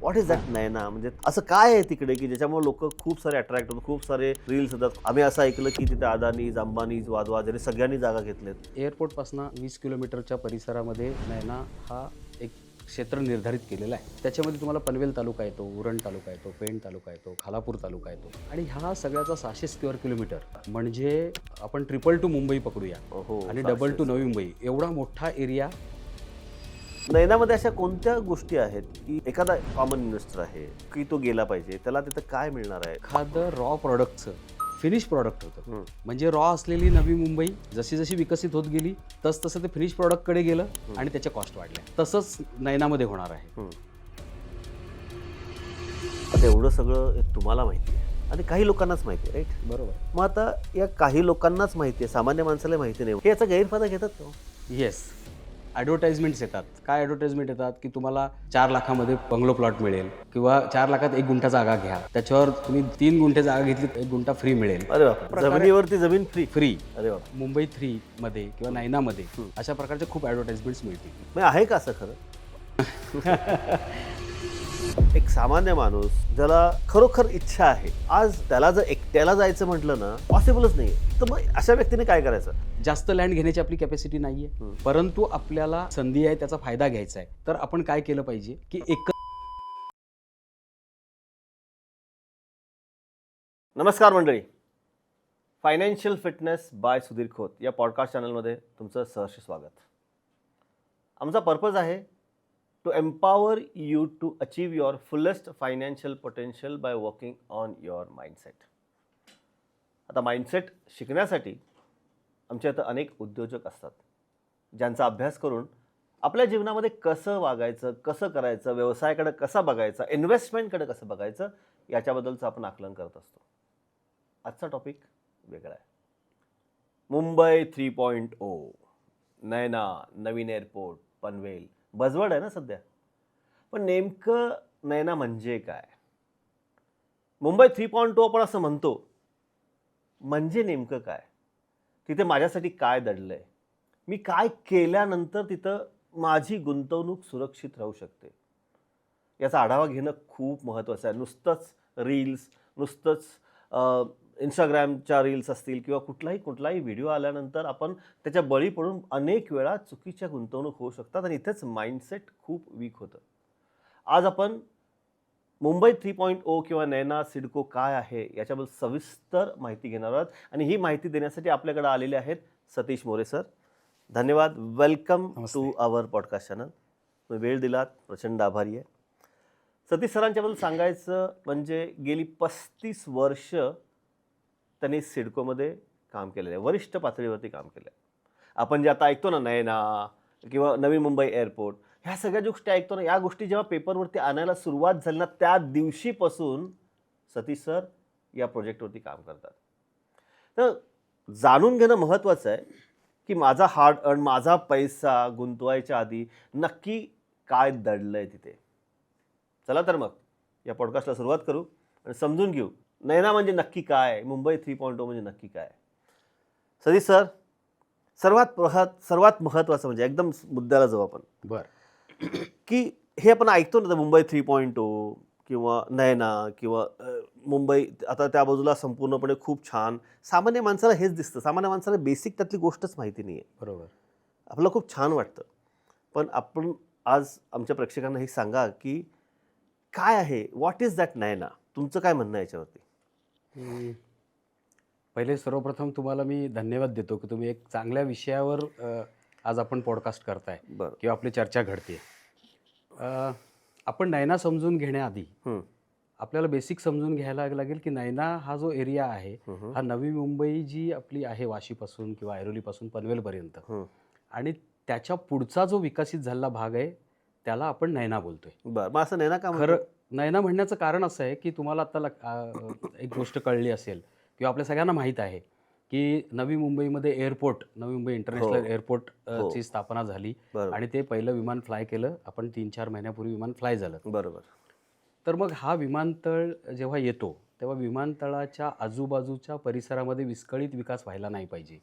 What is that Nayana? म्हणजे असं काय आहे तिकडे की ज्याच्यामुळे लोक खूप सारे अट्रॅक्ट होतात, खूप सारे रील्स होतात. आम्ही असं ऐकलं की तिथे अदानीज, अंबानीज, वादवाद यांनी सगळ्यांनी जागा घेतल्यात. एअरपोर्टपासून 20 किलोमीटरच्या परिसरामध्ये नैना हा एक क्षेत्र निर्धारित केलेला आहे. त्याच्यामध्ये तुम्हाला पनवेल तालुका येतो, उरण तालुका येतो, पेण तालुका येतो, खालापूर तालुका येतो आणि ह्या सगळ्याचा 600 स्क्वेअर किलोमीटर म्हणजे आपण ट्रिपल टू मुंबई पकडूया हो, आणि डबल टू नवी मुंबई एवढा मोठा एरिया. नयनामध्ये अशा कोणत्या गोष्टी आहेत की एखादा कॉमन इन्व्हेस्टर आहे की तो गेला पाहिजे, त्याला तिथं काय मिळणार आहे? एखादं रॉ प्रॉडक्टचं फिनिश प्रॉडक्ट होतं. म्हणजे रॉ असलेली नवी मुंबई जशी जशी विकसित होत गेली तसं ते फिनिश प्रॉडक्टकडे गेलं आणि त्याच्या कॉस्ट वाढल्या. तसंच नैनामध्ये होणार आहे. आता एवढं सगळं तुम्हाला माहिती आहे आणि काही लोकांनाच माहिती आहे, राईट? बरोबर. मग आता या काही लोकांनाच माहिती आहे, सामान्य माणसाला माहिती नाही, हे याचा गैरफायदा घेतात का? येस. ॲडव्हर्टाइजमेंट्स येतात. काय ॲडव्हर्टाइजमेंट येतात की तुम्हाला 4 लाखामध्ये बंगलो प्लॉट मिळेल किंवा 4 लाखात 1 गुंठा जागा घ्या, त्याच्यावर तुम्ही 3 गुंठे जागा घेतली 1 गुंठा फ्री मिळेल. अरे बाप, जमिनीवरती जमीन फ्री? फ्री. अरे बाप. मुंबई 3 मध्ये किंवा नैनामध्ये अशा प्रकारच्या खूप ॲडव्हर्टाइजमेंट्स मिळतील. मग आहे का असं खरं? एक सामान्य माणूस ज्याला खरोखर इच्छा आहे, आज त्याला जर एकट्याला जायचं म्हटलं ना, पॉसिबलच नाही, तर मग अशा व्यक्तीने काय करायचं? जास्त लँड घेण्याची आपली कॅपॅसिटी नाहीये, परंतु आपल्याला संधी आहे, त्याचा फायदा घ्यायचा आहे. तर आपण काय केलं पाहिजे की एक. नमस्कार मंडळी, financial fitness by Sudhir Khot या पॉडकास्ट चॅनलमध्ये तुमचं सहर्ष स्वागत. आमचा पर्पज आहे to empower you to achieve your fullest financial potential by working on your mindset. आता माइंडसेट शिकण्यासाठी आमच्या इथं अनेक उद्योजक असतात, ज्यांचा अभ्यास करून आपल्या जीवनामध्ये कसं वागायचं, कसं करायचं, व्यवसायाकडे कसा बघायचा, इन्व्हेस्टमेंटकडे कसं बघायचं, याच्याबद्दलचं आपण आकलन करत असतो. आजचा टॉपिक वेगळा आहे. मुंबई 3.0, नैना, नवीन एअरपोर्ट, पनवेल, बजवड आहे ना सध्या. पण नेमकं नैना म्हणजे काय? मुंबई 3.0 आपण असं म्हणतो, म्हणजे नेमकं काय? तिथे माझ्यासाठी काय दडलंय? मी काय केल्यानंतर तिथं माझी गुंतवणूक सुरक्षित राहू शकते? याचा आढावा घेणं खूप महत्त्वाचं आहे. नुसतंच रील्स, नुसतंच इंस्टाग्रामच्या रील्स असतील किंवा कुठलाही व्हिडिओ आल्यानंतर आपण त्याच्या बळी पडून अनेक वेळा चुकीच्या गुंतवणूक होऊ शकतात आणि इथेच माइंडसेट खूप वीक होतं. आज आपण मुंबई 3.0 किंवा नैना सिडको काय आहे याच्याबद्दल सविस्तर माहिती घेणार आहोत आणि ही माहिती देण्यासाठी आपल्याकडे आलेले आहेत सतीश मोरे सर. धन्यवाद. Welcome to our podcast channel. तुम्ही वेळ दिलात, प्रचंड आभारी आहे. सतीश सरांच्याबद्दल सांगायचं म्हणजे गेली 35 वर्ष त्यांनी सिडकोमध्ये काम केलेलं आहे, वरिष्ठ पातळीवरती काम केलं आहे. आपण जे आता ऐकतो ना, नैना किंवा नवी मुंबई एअरपोर्ट, ह्या सगळ्या गोष्टी ऐकतो ना, या गोष्टी जेव्हा पेपरवरती आणायला सुरुवात झाली ना, त्या दिवशीपासून सतीश सर या प्रोजेक्टवरती काम करतात. तर जाणून घेणं महत्त्वाचं आहे की माझा हार्ड अर्न, माझा पैसा गुंतवायच्या आधी नक्की काय दडलं आहे तिथे. चला तर मग या पॉडकास्टला सुरुवात करू आणि समजून घेऊ नैना म्हणजे नक्की काय, मुंबई 3.0 म्हणजे नक्की काय. सतीश सर, सर्वात महत्त्वाचं म्हणजे एकदम मुद्द्याला जाऊ आपण. बरं. की हे आपण ऐकतो ना, मुंबई 3.0 किंवा नैना किंवा मुंबई, आता त्या बाजूला संपूर्णपणे खूप छान. सामान्य माणसाला हेच दिसतं, सामान्य माणसाला बेसिक त्यातली गोष्टच माहिती नाही आहे. बरोबर. आपलं खूप छान वाटतं, पण आपण आज आमच्या प्रेक्षकांना हे सांगा की काय आहे, व्हॉट इज दॅट नैना? तुमचं काय म्हणणं आहे याच्यावरती? पहिले सर्वप्रथम तुम्हाला मी धन्यवाद देतो की तुम्ही एक चांगल्या विषयावर आज आपण पॉडकास्ट करताय बरं. किंवा आपली चर्चा घडते. आपण नैना समजून घेण्याआधी आपल्याला बेसिक समजून घ्यायला लागेल की नैना हा जो एरिया आहे हा नवी मुंबई जी आपली आहे, वाशीपासून किंवा ऐरोलीपासून पनवेलपर्यंत, आणि त्याच्या पुढचा जो विकसित झालेला भाग आहे त्याला आपण नैना बोलतोय. बरं, मग असं नैना का म्हणतो? खरं नैना म्हणण्याचं कारण असं आहे की तुम्हाला आता एक गोष्ट कळली असेल किंवा आपल्या सगळ्यांना माहीत आहे की नवी मुंबईमध्ये airport, Navi Mumbai international airport ची स्थापना झाली आणि ते पहिलं विमान फ्लाय केलं आपण 3-4 महिन्यापूर्वी विमान फ्लाय झालं. बरोबर. तर मग हा विमानतळ जेव्हा येतो तेव्हा विमानतळाच्या आजूबाजूच्या परिसरामध्ये विस्कळीत विकास व्हायला नाही पाहिजे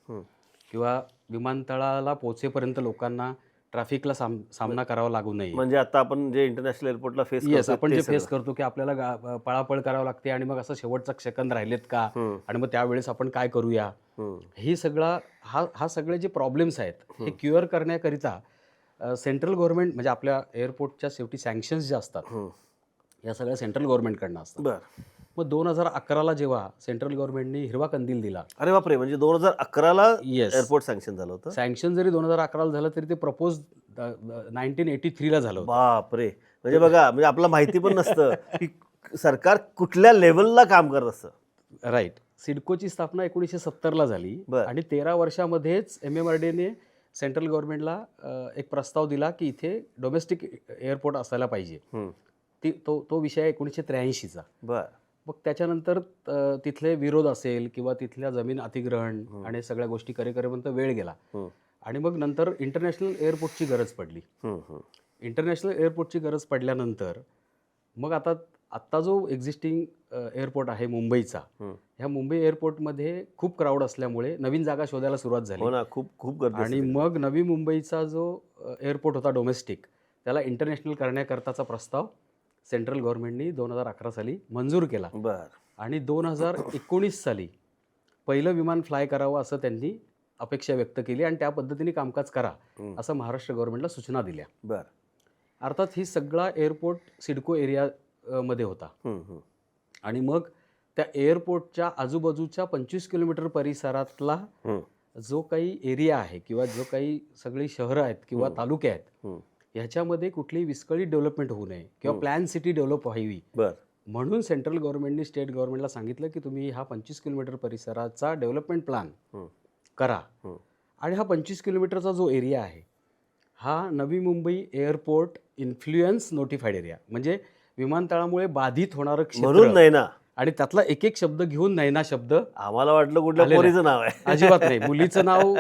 किंवा विमानतळाला पोहोचेपर्यंत लोकांना ट्रॅफिकला सामना करावा लागू नये. म्हणजे आता आपण जे इंटरनॅशनल एअरपोर्टला फेस येस, आपण जे फेस करतो की आपल्याला पळापळ करावं लागते आणि मग असं शेवटचा सेकंद राहिलेत का आणि मग त्यावेळेस आपण काय करूया, ही सगळा हा सगळे जे प्रॉब्लेम्स आहेत हे क्युअर करण्याकरिता सेंट्रल गव्हर्नमेंट म्हणजे आपल्या एअरपोर्टच्या सेफ्टी सँक्शन्स ज्या असतात या सगळ्या सेंट्रल गव्हर्नमेंटकडनं असतात. बरं. मग 2011ला जेव्हा सेंट्रल गव्हर्नमेंटनी हिरवा कंदील दिला, अरे बापरे, म्हणजे 2011ला येस, एअरपोर्ट सँक्शन झालं होतं. सँक्शन जरी 2011ला झालं तरी ते प्रपोज 1983ला झालं होतं. बापरे, म्हणजे बघा, म्हणजे आपल्याला माहिती पण नसतं की सरकार कुठल्या लेवलला काम करत असतं. राईट. सिडकोची स्थापना 1970ला झाली बरं. आणि 13 वर्षामध्येच MMRDAने सेंट्रल गव्हर्नमेंटला एक प्रस्ताव दिला की इथे डोमेस्टिक एअरपोर्ट असायला पाहिजे. तो विषय 1983चा. बरं. मग त्याच्यानंतर तिथले विरोध असेल किंवा तिथल्या जमीन अधिग्रहण आणि सगळ्या गोष्टी करेपर्यंत वेळ गेला आणि मग नंतर इंटरनॅशनल एअरपोर्टची गरज पडली. इंटरनॅशनल एअरपोर्टची गरज पडल्यानंतर मग आत्ता जो एक्झिस्टिंग एअरपोर्ट आहे मुंबईचा, ह्या मुंबई एअरपोर्टमध्ये खूप क्राऊड असल्यामुळे नवीन जागा शोधायला सुरुवात झाली. हो ना, खूप खूप गर्दी आणि असते. मग नवी मुंबईचा जो एअरपोर्ट होता डोमेस्टिक, त्याला इंटरनॅशनल करण्याकरताचा प्रस्ताव सेंट्रल गव्हर्नमेंटनी 2011 साली मंजूर केला बरं. आणि 2019 साली पहिलं विमान फ्लाय करावं असं त्यांनी अपेक्षा व्यक्त केली आणि त्या पद्धतीने कामकाज करा असं महाराष्ट्र गव्हर्नमेंटला सूचना दिल्या. बरं. अर्थात ही सगळा एअरपोर्ट सिडको एरियामध्ये होता आणि मग त्या एअरपोर्टच्या आजूबाजूच्या 25 किलोमीटर परिसरातला जो काही एरिया आहे किंवा जो काही सगळी शहरं आहेत किंवा तालुके आहेत ह्याच्यामध्ये कुठलीही विस्कळीत डेव्हलपमेंट होऊ नये किंवा प्लॅन सिटी डेव्हलप व्हावी म्हणून सेंट्रल गव्हर्नमेंटनी स्टेट गव्हर्नमेंटला सांगितलं की तुम्ही हा 25 किलोमीटर परिसराचा डेव्हलपमेंट प्लॅन करा. आणि हा 25 किलोमीटरचा जो एरिया आहे हा Navi Mumbai airport influence notified area, म्हणजे विमानतळामुळे बाधित होणारं म्हणून क्षेत्र. नाही ना, आणि त्यातला एक एक शब्द घेऊन नैना शब्द आम्हाला वाटलं कुठल्या आलेलं पोरीचं नाव आहे. अजिबात नाही, मुलीचं नाव.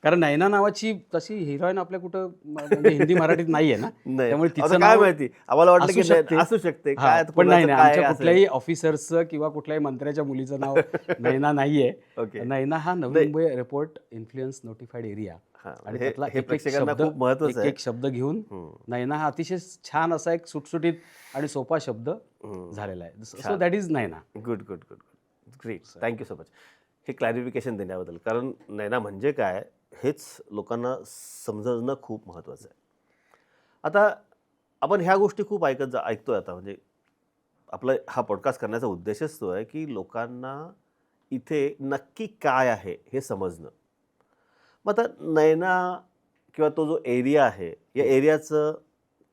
कारण नैना नावाची तशी हिरोईन आपल्या कुठं म्हणजे हिंदी मराठीत नाहीये ना, नाही, त्यामुळे आता तिचं काय नाव माहिती, आम्हाला वाटलं की असू शकते. असू शकते हा, काय, पण नाही, कुणाचं नाही, काय आमच्या असेल. कुठल्याही ऑफिसर्सचं किंवा कुठल्याही मंत्र्याच्या मुलीचं नाव नैना नाहीये. ओके. नैना हा Navi Mumbai airport influence notified area हा, आणि हे त्यातला हे एक एक प्रेक्षकांना शब्द खूप महत्त्वाचं आहे. एक शब्द घेऊन नैना हा अतिशय छान असा एक सुटसुटीत आणि सोपा शब्द झालेला आहे. So that is Naina. Good good good great, thank you so much हे क्लॅरिफिकेशन देण्याबद्दल. कारण नैना म्हणजे काय हेच लोकांना समजणं खूप महत्त्वाचं आहे. आता आपण ह्या गोष्टी खूप ऐकतोय आता, म्हणजे आपला हा पॉडकास्ट करण्याचा उद्देशच तो आहे की लोकांना इथे नक्की काय आहे हे समजणं. मग आता नैना किंवा तो जो एरिया आहे या एरियाचं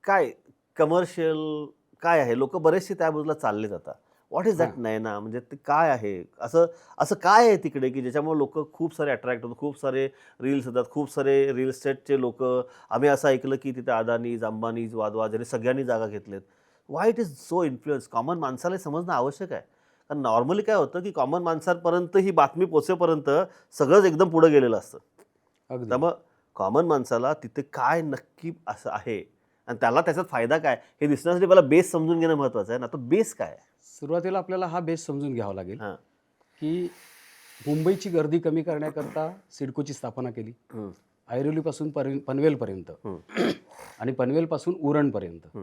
काय कमर्शियल काय आहे, लोक बरेचसे त्या बाजूला चालले जातात. व्हॉट इज दॅट नैना, म्हणजे ते काय आहे, असं काय आहे तिकडे की ज्याच्यामुळे लोक खूप सारे अट्रॅक्ट होतात, खूप सारे रील्स होतात, खूप सारे रिअल इस्टेटचे लोक. आम्ही असं ऐकलं की तिथे अदानीज अंबानीज वादवाद यांनी सगळ्यांनी जागा घेतलेत. Why it is so influence, common माणसाला समजणं आवश्यक आहे. कारण नॉर्मली काय होतं की कॉमन माणसांपर्यंत ही बातमी पोचेपर्यंत सगळंच एकदम पुढं गेलेलं असतं. त्यामुळं कॉमन माणसाला तिथे काय नक्की असं आहे आणि त्याला त्याच्यात फायदा काय हे दिसण्यासाठी मला बेस समजून घेणं महत्त्वाचं आहे ना. तर बेस काय आहे? सुरुवातीला आपल्याला हा बेस समजून घ्यावा लागेल की मुंबईची गर्दी कमी करण्याकरता सिडकोची स्थापना केली. ऐरोलीपासून पनवेलपर्यंत आणि पनवेलपासून उरणपर्यंत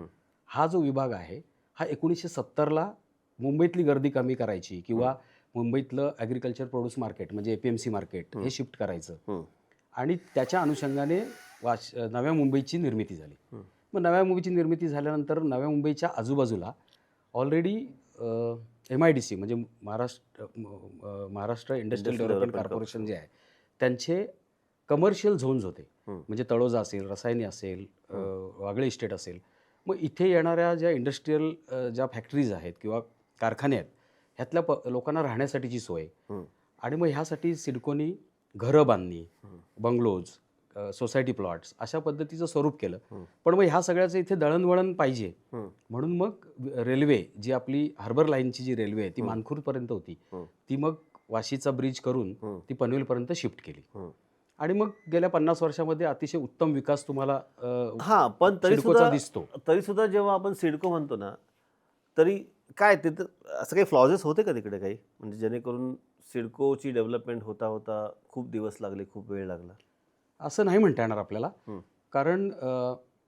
हा जो विभाग आहे हा 1970ला मुंबईतली गर्दी कमी करायची किंवा मुंबईतलं ॲग्रिकल्चर प्रोड्यूस मार्केट म्हणजे APMC मार्केट हे शिफ्ट करायचं आणि त्याच्या अनुषंगाने नव्या मुंबईची निर्मिती झाली. मग नव्या मुंबईची निर्मिती झाल्यानंतर नव्या मुंबईच्या आजूबाजूला ऑलरेडी MIDC म्हणजे महाराष्ट्र इंडस्ट्रियल डेव्हलपमेंट कॉर्पोरेशन जे आहे त्यांचे कमर्शियल झोन्स होते. म्हणजे तळोजा असेल, रसायनी असेल, वागळे इस्टेट असेल. मग इथे येणाऱ्या ज्या इंडस्ट्रीयल ज्या फॅक्टरीज आहेत किंवा कारखाने आहेत ह्यातल्या लोकांना राहण्यासाठीची सोय आणि मग ह्यासाठी सिडकोनी घरं बांधणी, बंगलोज, सोसायटी प्लॉट्स अशा पद्धतीचं स्वरूप केलं. पण मग ह्या सगळ्याचं इथे दळणवळण पाहिजे म्हणून मग रेल्वे जी आपली हार्बर लाईनची जी रेल्वे आहे ती मानखुर्दपर्यंत होती ती मग वाशीचा ब्रिज करून ती पनवेलपर्यंत शिफ्ट केली आणि मग गेल्या 50 वर्षामध्ये अतिशय उत्तम विकास तुम्हाला पण सिडकोचा दिसतो. तरी सुद्धा जेव्हा आपण सिडको म्हणतो ना तरी काय तिथं असं काही फ्लॉजेस होते का तिकडे काही, म्हणजे जेणेकरून सिडकोची डेव्हलपमेंट होता होता खूप दिवस लागले, खूप वेळ लागला? असं नाही म्हणता येणार आपल्याला. कारण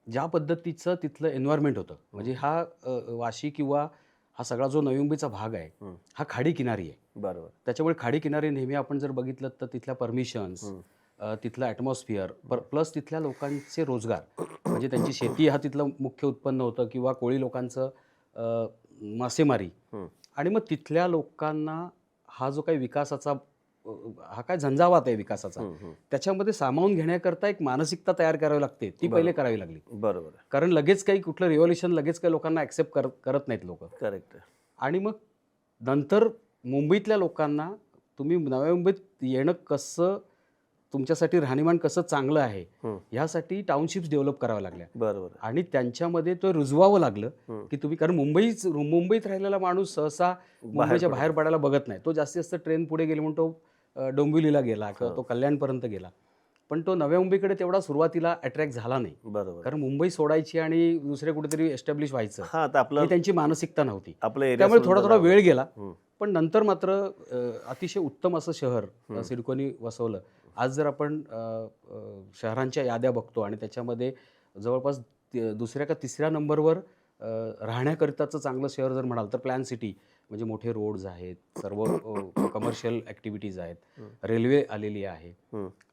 ज्या पद्धतीचं तिथलं एन्व्हायरमेंट होतं, म्हणजे हा वाशी किंवा हा सगळा जो नवी मुंबईचा भाग आहे, हा खाडी किनारी आहे. बरोबर. त्याच्यामुळे खाडी किनारी नेहमी आपण जर बघितलं तर तिथल्या परमिशन्स, तिथलं ॲटमॉस्फिअर, प्लस तिथल्या लोकांचे रोजगार, म्हणजे त्यांची शेती हा तिथलं मुख्य उत्पन्न होतं किंवा कोळी लोकांचं मासेमारी. आणि मग तिथल्या लोकांना हा जो काही विकासाचा हा काय झंझावात आहे विकासाचा, त्याच्यामध्ये सामावून घेण्याकरता एक मानसिकता तयार करावी लागते. ती पहिले करावी लागली. बरोबर आहे. कारण लगेच काही कुठलं रिव्हॉल्युशन लगेच काही लोकांना ॲक्सेप्ट करत नाहीत लोक. करेक्ट आहे. आणि मग नंतर मुंबईतल्या लोकांना तुम्ही नव्या मुंबईत येणं कसं, तुमच्यासाठी राहणीमान कसं चांगलं आहे, ह्यासाठी टाउनशिप्स डेव्हलप कराव्या लागल्या. बरोबर आहे. आणि त्यांच्यामध्ये तो रुजवावं लागलं की तुम्ही, कारण मुंबईत राहिलेला माणूस सहसा मुंबईच्या बाहेर पडायला बघत नाही. तो जास्तीत जास्त ट्रेन पुढे गेली म्हणून तो डोंबिवलीला गेला किंवा तो कल्याणपर्यंत गेला. पण तो नव्या मुंबईकडे तेवढा सुरुवातीला अट्रॅक्ट झाला नाही. बरोबर. कारण मुंबई सोडायची आणि दुसरे कुठेतरी एस्टॅब्लिश व्हायचं, हा, आता आपलं ही त्यांची मानसिकता नव्हती. आपलं area त्यामुळे सोडून थोडा वेळ गेला. पण पण नंतर मात्र अतिशय उत्तम असं शहर सिडकोनी वसवलं. आज जर आपण शहरांच्या याद्या बघतो आणि त्याच्यामध्ये जवळपास दुसऱ्या का तिसऱ्या नंबरवर राहण्याकरिताचं चांगलं शहर जर म्हणाल तर प्लॅन सिटी, म्हणजे मोठे रोड्स आहेत, सर्व कमर्शियल ॲक्टिव्हिटीज आहेत, रेल्वे आलेली आहे.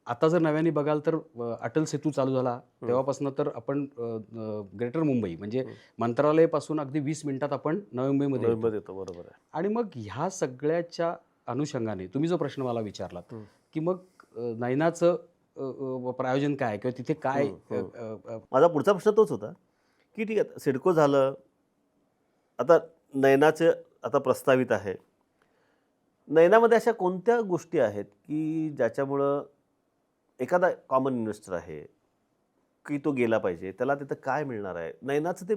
आता जर नव्याने बघाल तर अटल सेतू चालू झाला तेव्हापासून तर आपण ग्रेटर मुंबई म्हणजे मंत्रालयापासून अगदी 20 मिनिटात आपण नवी मुंबईमध्ये येतो. बरोबर आहे. आणि मग ह्या सगळ्याच्या अनुषंगाने तुम्ही जो प्रश्न मला विचारलात की मग नयनाचं प्रायोजन काय किंवा तिथे काय, माझा पुढचा प्रश्न तोच होता की ठीक आहे, सिडको झालं, आता नयनाचे आता प्रस्तावित आहे. नयनामध्ये अशा कोणत्या गोष्टी आहेत की ज्याच्यामुळं एखादा कॉमन इन्व्हेस्टर आहे की तो गेला पाहिजे, त्याला तिथं काय मिळणार आहे, नयनाचं ते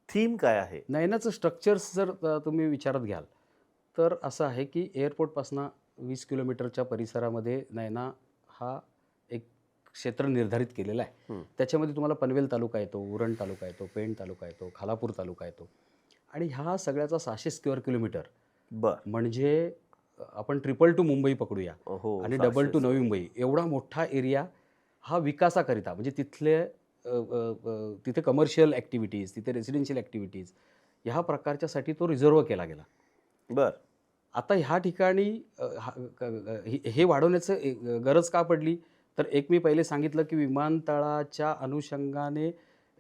थीम काय आहे? नयनाचं स्ट्रक्चर्स जर तुम्ही विचारात घ्याल तर असं आहे की एअरपोर्टपासून 20 किलोमीटरच्या परिसरामध्ये नयना हा एक क्षेत्र निर्धारित केलेला आहे. त्याच्यामध्ये तुम्हाला पनवेल तालुका येतो, उरण तालुका येतो, पेण तालुका येतो, खालापूर तालुका येतो. आणि ह्या सगळ्याचा 600 स्क्वेअर किलोमीटर, म्हणजे आपण 222 मुंबई पकडूया आणि 222 नवी मुंबई, एवढा मोठा एरिया हा विकासाकरिता, म्हणजे तिथे कमर्शियल ॲक्टिव्हिटीज, तिथे रेसिडेन्शियल ॲक्टिव्हिटीज ह्या प्रकारच्यासाठी तो रिझर्व केला गेला. बरं. आता ह्या ठिकाणी हे वाढवण्याचं गरज का पडली, तर एक मी पहिले सांगितलं की विमानतळाच्या अनुषंगाने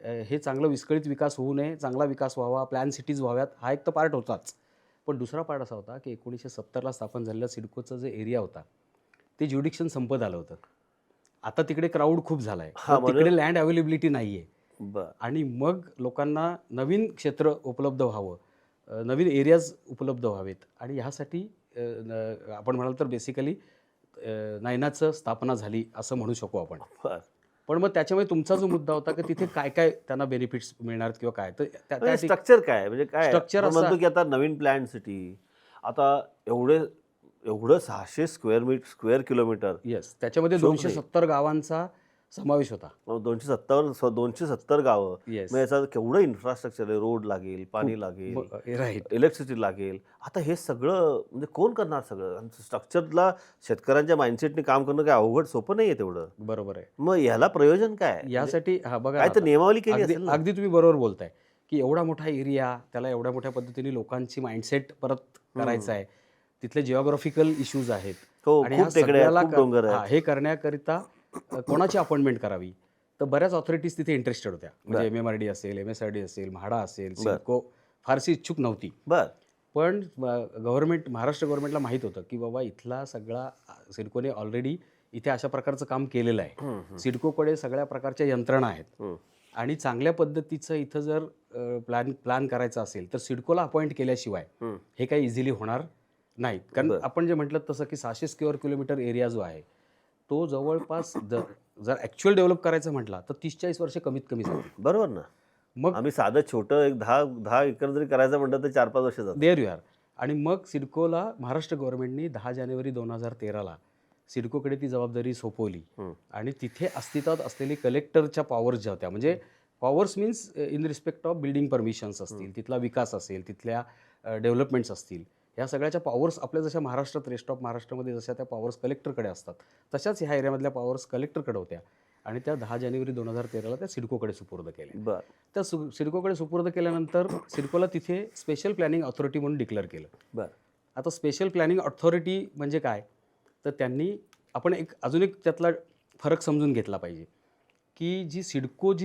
हे चांगलं विस्कळीत विकास होऊ नये, चांगला विकास व्हावा, प्लॅन सिटीज व्हाव्यात, हा एक तर पार्ट होताच. पण दुसरा पार्ट असा होता की 1970ला स्थापन झालेल्या सिडकोचं जे एरिया होता ते ज्युडिक्शन संपत आलं होतं. आता तिकडे क्राऊड खूप झाला आहे, तिकडे लँड अवेलेबिलिटी नाही आहे. आणि मग लोकांना नवीन क्षेत्र उपलब्ध व्हावं, नवीन एरियाज उपलब्ध व्हावेत, आणि ह्यासाठी आपण म्हणाल तर बेसिकली नयनाचं स्थापना झाली असं म्हणू शकू आपण. पण मग त्याच्यामुळे तुमचा जो मुद्दा होता की तिथे काय काय त्यांना बेनिफिट्स मिळणार किंवा काय, तर स्ट्रक्चर काय, म्हणजे काय स्ट्रक्चर असं म्हणतो की आता नवीन प्लॅन सिटी, आता एवढं 600 स्क्वेअर किलोमीटर, येस, त्याच्यामध्ये 270 गावांचा समावेश होता. 270 गावं, येस, मग याचं केवढं इन्फ्रास्ट्रक्चर आहे, रोड लागेल, पाणी लागेल, राईट, इलेक्ट्रिसिटी लागेल. आता हे सगळं म्हणजे कोण करणार सगळं? स्ट्रक्चरला शेतकऱ्यांच्या माइंडसेटने काम करणं काय अवघड सोपं नाही आहे तेवढं. बरोबर आहे. मग ह्याला प्रयोजन काय यासाठी? हा बघा, काय तर नियमावली केली असेल ना? अगदी तुम्ही बरोबर बोलताय की एवढा मोठा एरिया, त्याला एवढ्या मोठ्या पद्धतीने लोकांची माइंडसेट परत करायचं आहे, तिथले जिओग्राफिकल इश्यूज आहेत, आणि ह्या सगळ्याला हे करण्याकरिता कोणाची अपॉइंटमेंट करावी, तर बऱ्याच ऑथॉरिटीज तिथे इंटरेस्टेड होत्या. म्हणजे MMRD असेल, MSRD असेल, म्हाडा असेल, सिडको फारशी इच्छुक नव्हती. पण महाराष्ट्र गव्हर्नमेंटला माहीत होतं की बाबा इथला सगळा सिडकोने ऑलरेडी इथे अशा प्रकारचं काम केलेलं आहे, सिडकोकडे सगळ्या प्रकारच्या यंत्रणा आहेत, आणि चांगल्या पद्धतीचं इथं जर प्लॅन करायचं असेल तर सिडकोला अपॉइंट केल्याशिवाय हे काही इझिली होणार नाही. कारण आपण जे म्हटलं तसं की 600 स्क्वेअर किलोमीटर एरिया जो आहे तो जवळपास जर ॲक्च्युअल डेव्हलप करायचं म्हटला तर 30-40 वर्ष कमीत कमी जातील. बरोबर ना. मग आम्ही साधं छोटं एक 10 एकर जरी करायचं म्हटलं तर 4-5 वर्ष जातात. There you are. आणि मग सिडकोला महाराष्ट्र गव्हर्नमेंटनी 10 जानेवारी 2013ला सिडकोकडे ती जबाबदारी सोपवली, आणि तिथे अस्तित्वात असलेली कलेक्टरच्या पॉवर्स ज्या होत्या, म्हणजे powers means in respect of building permissions असतील, तिथला विकास असेल, तिथल्या डेव्हलपमेंट्स असतील, ह्या सगळ्याच्या पॉवर्स आपल्या जशा महाराष्ट्रात, रेस्ट ऑफ महाराष्ट्रामध्ये जशा त्या पॉवर्स कलेक्टरकडे असतात, तशाच ह्या एरियामधल्या पॉवर्स कलेक्टरकडे होत्या. आणि त्या 10 जानेवारी 2013ला त्या सिडकोकडे सुपूर्द केल्या. बर त्या सिडकोकडे सुपूर्द केल्यानंतर सिडकोला तिथे स्पेशल प्लॅनिंग ऑथॉरिटी म्हणून डिक्लेअर केलं. बर आता स्पेशल प्लॅनिंग ऑथॉरिटी म्हणजे काय, तर त्यांनी आपण अजून एक त्यातला फरक समजून घेतला पाहिजे की जी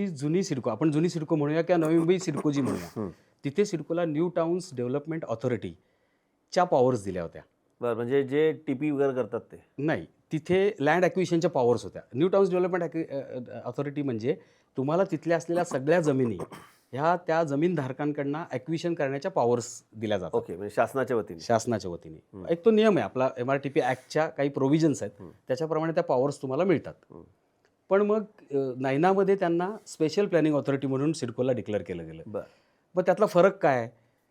जुनी सिडको, आपण जुनी सिडको म्हणूया किंवा नवी मुंबई सिडको जी म्हणूया, तिथे सिडकोला न्यू टाउन्स डेव्हलपमेंट ऑथॉरिटीच्या पॉवर्स दिल्या होत्या. बर म्हणजे जे टीपी वगैरे करतात ते नाही, तिथे लँड ॲक्विजिशनच्या पॉवर्स होत्या. न्यू टाउन्स डेव्हलपमेंट ऑथॉरिटी म्हणजे तुम्हाला तिथल्या असलेल्या सगळ्या जमिनी ह्या त्या जमीनधारकांकडनं ॲक्विजिशन करण्याच्या पॉवर्स दिल्या जातात. ओके, म्हणजे शासनाच्या वतीने. शासनाच्या वतीने एक तो नियम आहे आपला, MRTP ॲक्टच्या काही प्रोव्हिजन्स आहेत, त्याच्याप्रमाणे त्या पॉवर्स तुम्हाला मिळतात. पण मग नायनामध्ये त्यांना स्पेशल प्लॅनिंग ऑथॉरिटी म्हणून सिडकोला डिक्लेअर केलं गेलं. बर मग त्यातला फरक काय आहे,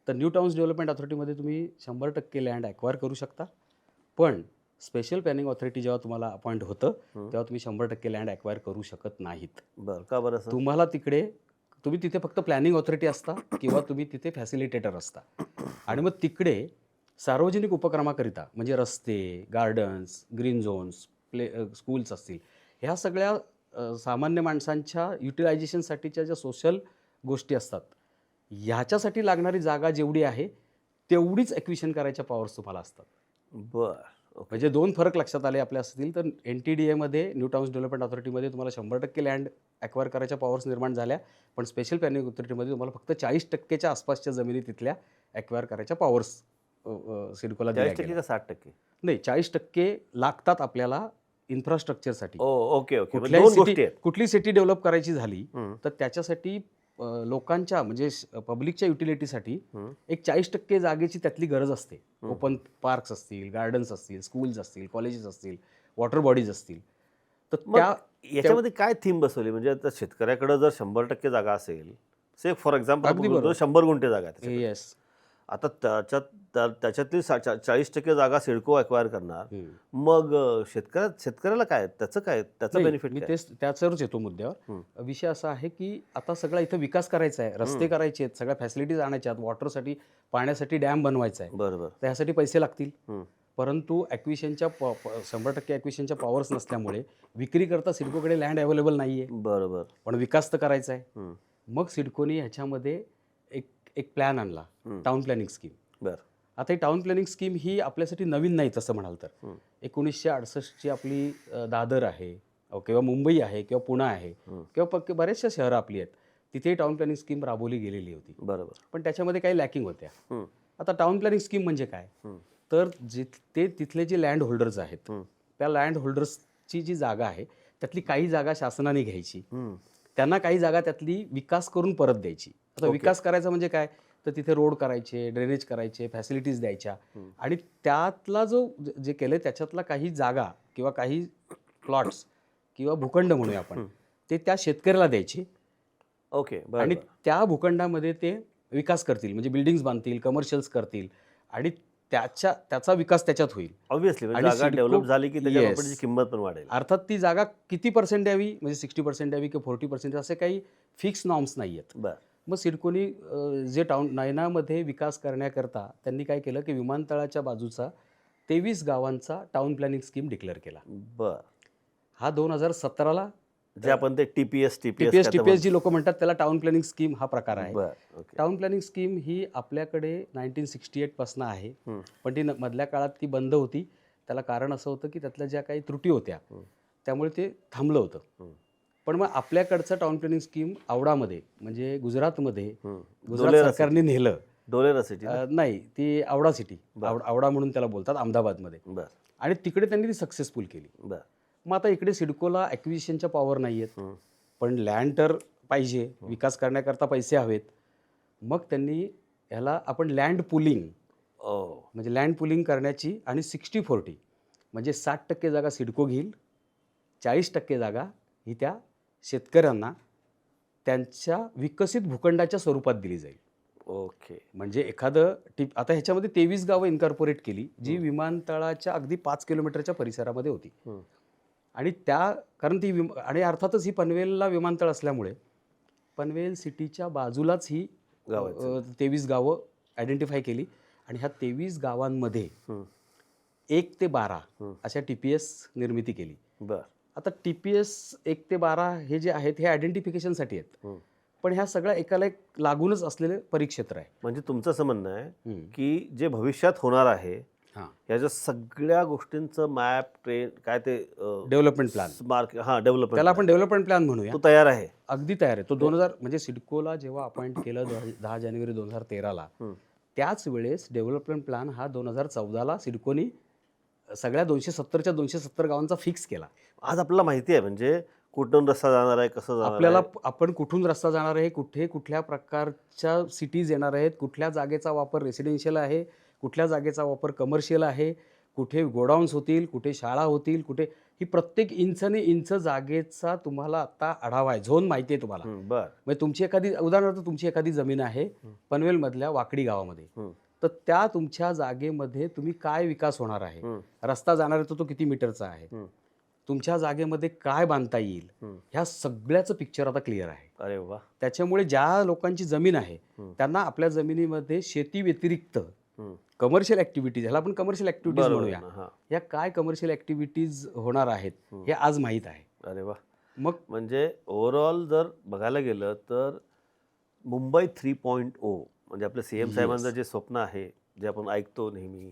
तर न्यू टाउन्स डेव्हलपमेंट ऑथॉरिटीमध्ये तुम्ही 100% लँड ॲक्वायर करू शकता, पण स्पेशल प्लॅनिंग ऑथॉरिटी जेव्हा तुम्हाला अपॉइंट होतं तेव्हा तुम्ही 100% लँड ॲक्वायर करू शकत नाहीत. बर का बरं असं? तुम्हाला तुम्ही तिथे फक्त प्लॅनिंग ऑथॉरिटी असता किंवा तुम्ही तिथे फॅसिलिटेटर असता. आणि मग तिकडे सार्वजनिक उपक्रमाकरिता म्हणजे रस्ते, गार्डन्स, ग्रीन झोन्स, स्कूल्स असतील, ह्या सगळ्या सामान्य माणसांच्या युटिलायझेशनसाठीच्या ज्या सोशल गोष्टी असतात, ह्याच्यासाठी लागणारी जागा जेवढी आहे तेवढीच ॲक्विजिशन करायच्या पॉवर्स तुम्हाला असतात. बर म्हणजे 2 फरक लक्षात आले आपल्या असतील तर NTDAमध्ये न्यू टाउन्स डेव्हलपमेंट ऑथॉरिटीमध्ये तुम्हाला 100% लँड ॲक्वायर करायच्या पॉवर्स निर्माण झाल्या, पण स्पेशल प्लॅनिंग ऑथॉरिटीमध्ये तुम्हाला फक्त 40%च्या आसपासच्या जमिनी तिथल्या ॲक्वायर करायच्या पॉवर्स सिडकोला दिल्या 40% गेल्या. का 60%? नाही, 40% लागतात आपल्याला इन्फ्रास्ट्रक्चरसाठी. ओके ओके, दोन गोष्टी आहेत. कुठली सिटी डेव्हलप करायची झाली तर त्याच्यासाठी लोकांच्या म्हणजे पब्लिकच्या युटिलिटीसाठी एक 40% जागेची त्यातली गरज असते. ओपन पार्क्स असतील, गार्डन्स असतील, स्कूल्स असतील, कॉलेजेस असतील, वॉटर बॉडीज असतील, तर मग याच्यामध्ये काय थीम बसवली? म्हणजे आता शेतकऱ्याकडे जर 100% जागा असेल, से फॉर एक्झाम्पल अगदी बरोबर. 100 गुंठे जागा आहे त्याच्याकडे. येस, आता त्याच्यातली 40% जागा सिडको अक्वायर करणार, मग शेतकऱ्याला काय, त्याचं बेनिफिट मी काय? तेच त्याच्यावरच येतो मुद्द्यावर. विषय असा आहे की आता सगळा इथं विकास करायचा आहे, रस्ते करायचे आहेत, सगळ्या फॅसिलिटीज आणायच्या आहेत, वॉटरसाठी, पाण्यासाठी डॅम बनवायचा आहे, बरोबर. त्यासाठी पैसे लागतील. परंतु ॲक्विजिशनच्या 100% ॲक्विजिशनच्या पॉवर्स नसल्यामुळे विक्री करता सिडकोकडे लँड अवेलेबल नाही आहे. बरोबर. पण विकास तर करायचा आहे. मग सिडकोने ह्याच्यामध्ये एक प्लॅन आणला, टाउन प्लॅनिंग स्कीम. बर आता ही टाउन प्लॅनिंग स्कीम ही आपल्यासाठी नवीन नाही तसं म्हणाल तर. 1968ची आपली दादर आहे किंवा मुंबई आहे किंवा पुणे आहे किंवा बऱ्याचशा शहरं आपली आहेत, तिथे टाउन प्लॅनिंग स्कीम राबवली गेलेली होती. बरोबर. पण त्याच्यामध्ये काही लॅकिंग होत्या. आता टाउन प्लॅनिंग स्कीम म्हणजे काय, तर तिथले जे लँड होल्डर्स आहेत, त्या लँड होल्डर्सची जी जागा आहे त्यातली काही जागा शासनाने घ्यायची, त्यांना काही जागा त्यातली विकास करून परत द्यायची. आता विकास करायचा म्हणजे काय, तर तिथे रोड करायचे, ड्रेनेज करायचे, फॅसिलिटीज द्यायच्या, आणि त्यातला जे केलं त्याच्यातला काही जागा किंवा काही प्लॉट्स किंवा भूखंड म्हणूया आपण, ते त्या शेतकऱ्याला द्यायचे. ओके. आणि त्या भूखंडामध्ये ते विकास करतील, म्हणजे बिल्डिंग्स बांधतील, कमर्शियल्स करतील, आणि त्याचा विकास त्याच्यात होईल. ऑब्व्हियसली आणि जागा डेव्हलप झाली की त्याच्या Yes. प्रॉपर्टीची किंमत पण वाढेल. अर्थात ती जागा किती पर्सेंट द्यावी, म्हणजे 60% द्यावी किंवा 40% असे काही फिक्स नॉर्म्स नाही आहेत. बर मग सिडकोनी जे नायनामध्ये विकास करण्याकरता त्यांनी काय केलं की विमानतळाच्या बाजूचा 23 गावांचा टाउन प्लॅनिंग स्कीम डिक्लेअर केला. बर हा 2017ला जे आपण ते टीपीएस जी लोक म्हणतात त्याला टाउन प्लॅनिंग स्कीम हा प्रकार आहे. ओके. टाउन प्लॅनिंग स्कीम ही आपल्याकडे 1968 पासून आहे, पण ती मधल्या काळात ती बंद होती. त्याला कारण असं होतं की त्यातल्या ज्या काही त्रुटी होत्या त्यामुळे ते थांबलं होतं. पण मग आपल्याकडचं टाउन प्लॅनिंग स्कीम आवडामध्ये, म्हणजे गुजरातमध्ये गुजरात सरकारने नेलं. डोलेरा सिटी नाही, ती आवडा सिटी, आवडा म्हणून त्याला बोलतात, अहमदाबादमध्ये. बर आणि तिकडे त्यांनी ती सक्सेसफुल केली. बर मग आता इकडे सिडकोला ॲक्विजिशनच्या पॉवर नाही आहेत, पण लँड तर पाहिजे, विकास करण्याकरता पैसे हवेत. मग त्यांनी ह्याला आपण लँड पुलिंग, म्हणजे लँड पुलिंग करण्याची, आणि 60-40 म्हणजे 60% जागा सिडको घेईल, 40% जागा ही त्या शेतकऱ्यांना त्यांच्या विकसित भूखंडाच्या स्वरूपात दिली जाईल. ओके. म्हणजे एखादं आता ह्याच्यामध्ये 23 गावं इन्कॉर्पोरेट केली जी विमानतळाच्या अगदी 5 किलोमीटरच्या परिसरामध्ये होती. आणि कारण ती आणि अर्थातच ही पनवेलला विमानतळ असल्यामुळे पनवेल सिटीच्या बाजूलाच ही 23 गावं आयडेंटिफाय केली. आणि ह्या 23 गावांमध्ये 1 ते 12 अशा TPS निर्मिती केली. बर आता TPS 1 ते 12 हे जे आहेत हे आयडेंटिफिकेशनसाठी आहेत, पण ह्या सगळ्या एकाला एक लागूनच असलेले परिक्षेत्र आहे. म्हणजे तुमचं असं म्हणणं आहे की जे भविष्यात होणार आहे याच्या सगळ्या गोष्टींचं मॅप ट्रेन काय ते डेव्हलपमेंट प्लॅन, डेव्हलपमेंट, त्याला आपण डेव्हलपमेंट प्लॅन म्हणूया, तो तयार आहे, अगदी तयार आहे. तो 2000 म्हणजे सिडकोला जेव्हा अपॉइंट केलं 10 जानेवारी 2013ला, त्याच वेळेस डेव्हलपमेंट प्लॅन हा 2014ला सिडकोनी सगळ्या 270च्या 270 गावांचा फिक्स केला. आज आपल्याला माहिती आहे म्हणजे कुठून रस्ता जाणार आहे, कसं जाणार आपल्याला आपण कुठून रस्ता जाणार आहे, कुठे कुठल्या प्रकारच्या सिटीज येणार आहेत, कुठल्या जागेचा वापर रेसिडेन्शियल आहे, कुठल्या जागेचा वापर कमर्शियल आहे, कुठे गोडाऊन्स होतील, कुठे शाळा होतील, कुठे, ही प्रत्येक इंचने इंच जागेचा तुम्हाला आता आढावा आहे, झोन माहिती आहे तुम्हाला. बरं, म्हणजे तुमची एखादी, उदाहरणार्थ तुमची एखादी जमीन आहे पनवेलमधल्या वाकडी गावामध्ये, तर त्या तुमच्या जागेमध्ये तुम्ही काय विकास होणार आहे, रस्ता जाणार आहे तो किती मीटरचा आहे, तुमच्या जागेमध्ये काय बांधता येईल, ह्या सगळ्याचं पिक्चर आता क्लिअर आहे. अरे वा. त्याच्यामुळे ज्या लोकांची जमीन आहे त्यांना आपल्या जमिनीमध्ये शेती व्यतिरिक्त कमर्शियल ऍक्टिव्हिटीज, ह्याला आपण कमर्शियल ऍक्टिव्हिटीज म्हणूया, या काय कमर्शियल ऍक्टिव्हिटीज होणार आहेत हे आज माहीत आहे. अरे वा. मग म्हणजे ओव्हरऑल जर बघायला गेलं तर मुंबई 3.0 म्हणजे आपल्या CM साहेबांचं जे स्वप्न आहे, जे आपण ऐकतो नेहमी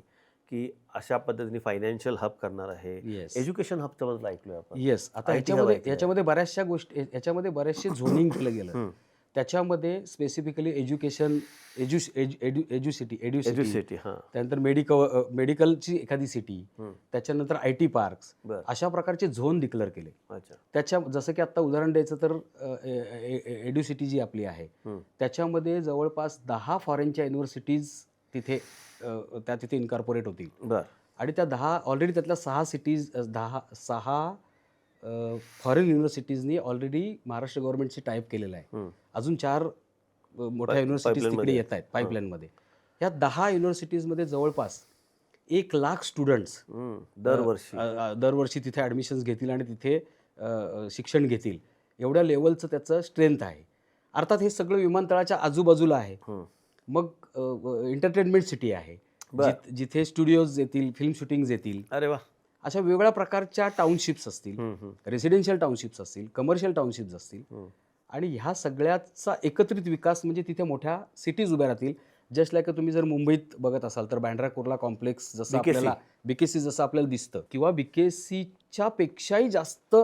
की अशा पद्धतीने फायनान्शियल हब करणार आहे, एज्युकेशन हबच्या बद्दल ऐकलोय आपण. येस, आता याच्यामध्ये बऱ्याचशा गोष्टी, याच्यामध्ये बरेचसे झोनिंग केलं गेलं. त्याच्यामध्ये स्पेसिफिकली एज्युकेशन, एज्युसिटी, त्यानंतर मेडिकलची एखादी सिटी, त्याच्यानंतर IT पार्क्स, अशा प्रकारचे झोन डिक्लेअर केले. त्याच्या जसं की आता उदाहरण द्यायचं तर एड्युसिटी जी आपली आहे त्याच्यामध्ये जवळपास 10 फॉरेनच्या युनिव्हर्सिटीज तिथे इन्कॉर्पोरेट होतील, आणि त्या 10 ऑलरेडी त्यातल्या 6 फॉरेन युनिव्हर्सिटीजनी ऑलरेडी महाराष्ट्र गव्हर्नमेंटशी टाईप केलेलं आहे. अजून 4 मोठ्या युनिव्हर्सिटीज तिकडे येत आहेत पाईपलाईनमध्ये. या 10 युनिव्हर्सिटीजमध्ये जवळपास 1 लाख स्टुडंट्स दरवर्षी तिथे ॲडमिशन्स घेतील आणि तिथे शिक्षण घेतील, एवढ्या लेवलचं त्याचं स्ट्रेंथ आहे. अर्थात हे सगळं विमानतळाच्या आजूबाजूला आहे. मग एंटरटेनमेंट सिटी आहे, जिथे स्टुडिओज येतील, फिल्म शूटिंग्स येतील. अरे वा. अशा वेगवेगळ्या प्रकारच्या टाउनशिप्स असतील, रेसिडेन्शियल टाउनशिप्स असतील, कमर्शियल टाउनशिप्स असतील, आणि ह्या सगळ्याचा एकत्रित विकास म्हणजे तिथे मोठ्या सिटीज उभ्या राहतील. जस्ट लाईक तुम्ही जर मुंबईत बघत असाल तर बँड्रा कुर्ला कॉम्प्लेक्स जसं आपल्याला BKC जसं आपल्याला दिसतं, किंवा BKCच्या पेक्षाही जास्त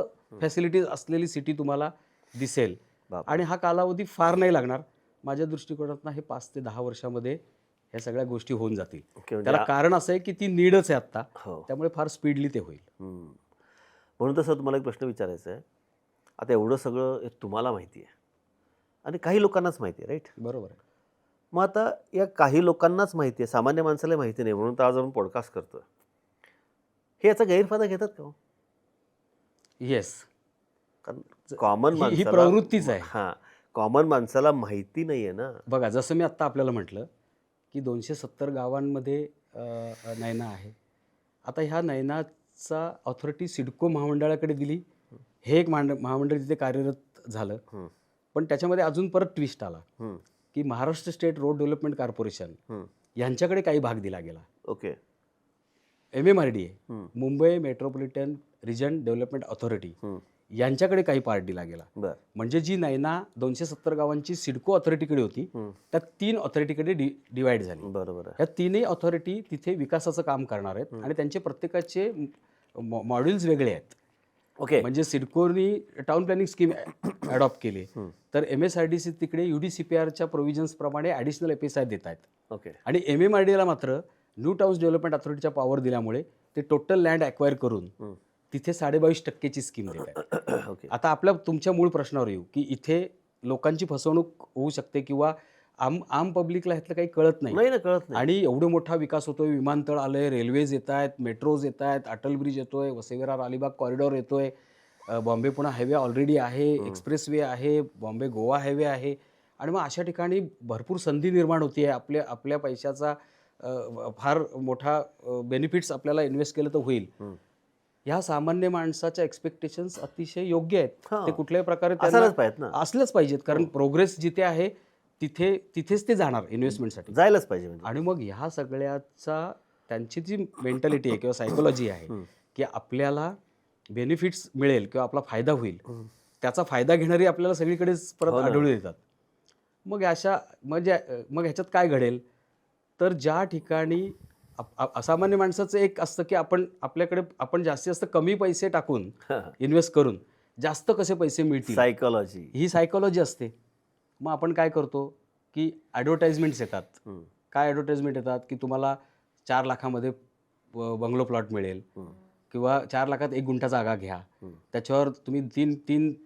फॅसिलिटीज असलेली सिटी तुम्हाला दिसेल. आणि हा कालावधी फार नाही लागणार माझ्या दृष्टिकोनातून, हे 5 ते 10 वर्षामध्ये ह्या सगळ्या गोष्टी होऊन जातील. त्याला कारण असं आहे की ती नीडच आहे आत्ता, त्यामुळे फार स्पीडली ते होईल. म्हणून तसं तुम्हाला एक प्रश्न विचारायचा आहे. आता एवढं सगळं तुम्हाला माहिती आहे आणि काही लोकांनाच माहिती आहे, राईट? बरोबर आहे. मग आता या काही लोकांनाच माहिती आहे, सामान्य माणसाला माहिती नाही, म्हणून तर आज आपण पॉडकास्ट करतो. हे याचा गैरफायदा घेतात का? येस, कारण कॉमन ही प्रवृत्तीच आहे. हां, कॉमन माणसाला माहिती नाही आहे ना. बघा, जसं मी आत्ता आपल्याला म्हटलं की 270 गावांमध्ये नैना आहे. आता ह्या नैनाचा ऑथॉरिटी सिडको महामंडळाकडे दिली, हे एक महामंडळ तिथे कार्यरत झालं. पण त्याच्यामध्ये अजून परत ट्विस्ट आला की Maharashtra state road development corporation यांच्याकडे काही भाग दिला गेला. Okay. MMRDA, Mumbai metropolitan region development authority, यांच्याकडे काही पार्ट दिला गेला. म्हणजे जी नैना 270 गावांची सिडको ऑथॉरिटीकडे होती, त्या 3 ऑथॉरिटीकडे डिवाइड झाली. बरोबर. या 3ही ऑथॉरिटी तिथे विकासाचं काम करणार आहेत आणि त्यांचे प्रत्येकाचे मॉड्यूल्स वेगळे आहेत. ओके. म्हणजे सिडकोनी टाउन प्लॅनिंग स्कीम अडॉप्ट केली, तर MSRDC तिकडे UDCPRच्या प्रोव्हिजन्स प्रमाणे ॲडिशनल FSI देत आहेत. ओके. आणि MMRDAला मात्र न्यू टाउन्स डेव्हलपमेंट अथॉरिटीच्या पॉवर दिल्यामुळे ते टोटल लँड ॲक्वायर करून तिथे 22.5% स्कीम देत आहेत. ओके. आता तुमच्या मूळ प्रश्नावर येऊ की इथे लोकांची फसवणूक होऊ शकते किंवा आम पब्लिकला ह्यातलं काही कळत नाही ना, कळत नाही. आणि एवढा मोठा विकास होतोय, विमानतळ आलंय, रेल्वेज येत आहेत, मेट्रोज येत आहेत, अटल ब्रिज येतोय, वसईविरार अलिबाग कॉरिडॉर येतोय, बॉम्बे पुणे हायवे ऑलरेडी आहे, एक्सप्रेस वे आहे, बॉम्बे गोवा हायवे आहे, आणि मग अशा ठिकाणी भरपूर संधी निर्माण होती आहे. आपल्या पैशाचा फार मोठा बेनिफिट्स आपल्याला इन्व्हेस्ट केलं तर होईल. ह्या सामान्य माणसाच्या एक्सपेक्टेशन्स अतिशय योग्य आहेत. ते कुठल्याही प्रकारे असल्याच पाहिजेत, कारण प्रोग्रेस जिथे आहे तिथेच ते जाणार इन्व्हेस्टमेंटसाठी, जायलाच पाहिजे. आणि मग ह्या सगळ्याचा त्यांची जी मेंटॅलिटी आहे किंवा सायकोलॉजी आहे की आपल्याला बेनिफिट्स मिळेल किंवा आपला फायदा होईल, त्याचा फायदा घेणारी आपल्याला सगळीकडेच परत हो ना. आढळून येतात. मग मग ह्याच्यात काय घडेल, तर ज्या ठिकाणी असामान्य माणसाचं एक असतं की आपण जास्तीत जास्त कमी पैसे टाकून इन्व्हेस्ट करून जास्त कसे पैसे मिळतील, सायकॉलॉजी. ही सायकॉलॉजी असते. मग आपण काय करतो की ॲडव्हर्टाइजमेंट्स येतात. काय ॲडव्हर्टाइजमेंट येतात की तुम्हाला 4 लाखामध्ये बंगलो प्लॉट मिळेल किंवा 4 लाखात 1 गुंठा जागा घ्या, त्याच्यावर तुम्ही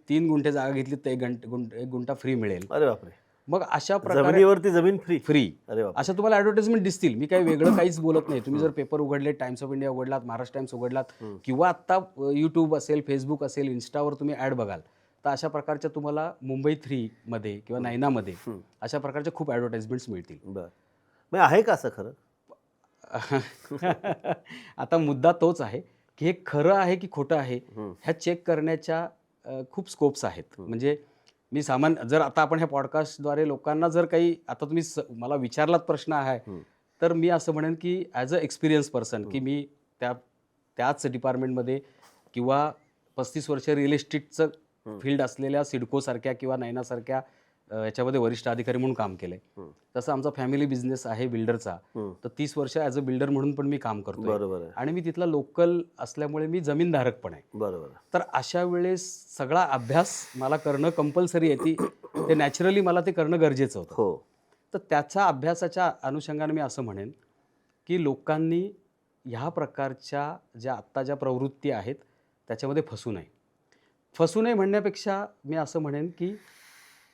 तीन गुंठे जागा घेतली तर 1 गुंठा फ्री मिळेल. अरे बापरे. मग अशा प्रकारे जमिनीवरती जमीन फ्री. फ्री अरे बापरे. अशा तुम्हाला ॲडव्हर्टाइजमेंट दिसतील. मी काही वेगळं काहीच बोलत नाही. तुम्ही जर पेपर उघडले, टाइम्स ऑफ इंडिया उघडलात, महाराष्ट्र टाइम्स उघडलात किंवा आत्ता यूट्यूब असेल, फेसबुक असेल, इन्स्टावर तुम्ही ॲड बघाल तर अशा प्रकारच्या तुम्हाला मुंबई 3मध्ये किंवा नायनामध्ये अशा प्रकारच्या खूप ॲडव्हर्टाइजमेंट्स मिळतील. बरं. मग आहे का असं खरं? आता मुद्दा तोच आहे की हे खरं आहे की खोटं आहे ह्या चेक करण्याच्या खूप स्कोप्स आहेत. म्हणजे मी जर आता आपण ह्या पॉडकास्टद्वारे लोकांना जर काही आता तुम्ही मला विचारलात प्रश्न आहे तर मी असं म्हणेन की ॲज अ एक्सपिरियन्स पर्सन की मी त्याच डिपार्टमेंटमध्ये किंवा 35 वर्ष रिअल इस्टेटचं फील्ड असलेल्या सिडकोसारख्या किंवा नैनासारख्या याच्यामध्ये वरिष्ठ अधिकारी म्हणून काम केलंय. तसं आमचा फॅमिली बिझनेस आहे बिल्डरचा, तर 30 वर्ष ॲज अ बिल्डर म्हणून पण मी काम करतो. बरोबर आहे. आणि मी तिथला लोकल असल्यामुळे मी जमीनधारक पण आहे. बरोबर. तर अशा वेळेस सगळा अभ्यास मला करणं कंपल्सरी आहे. ते नॅचरली मला ते करणं गरजेचं होतं. हो. तर त्याच्या अभ्यासाच्या अनुषंगाने मी असं म्हणेन की लोकांनी ह्या प्रकारच्या ज्या प्रवृत्ती आहेत त्याच्यामध्ये फसू नये म्हणण्यापेक्षा मी असं म्हणेन की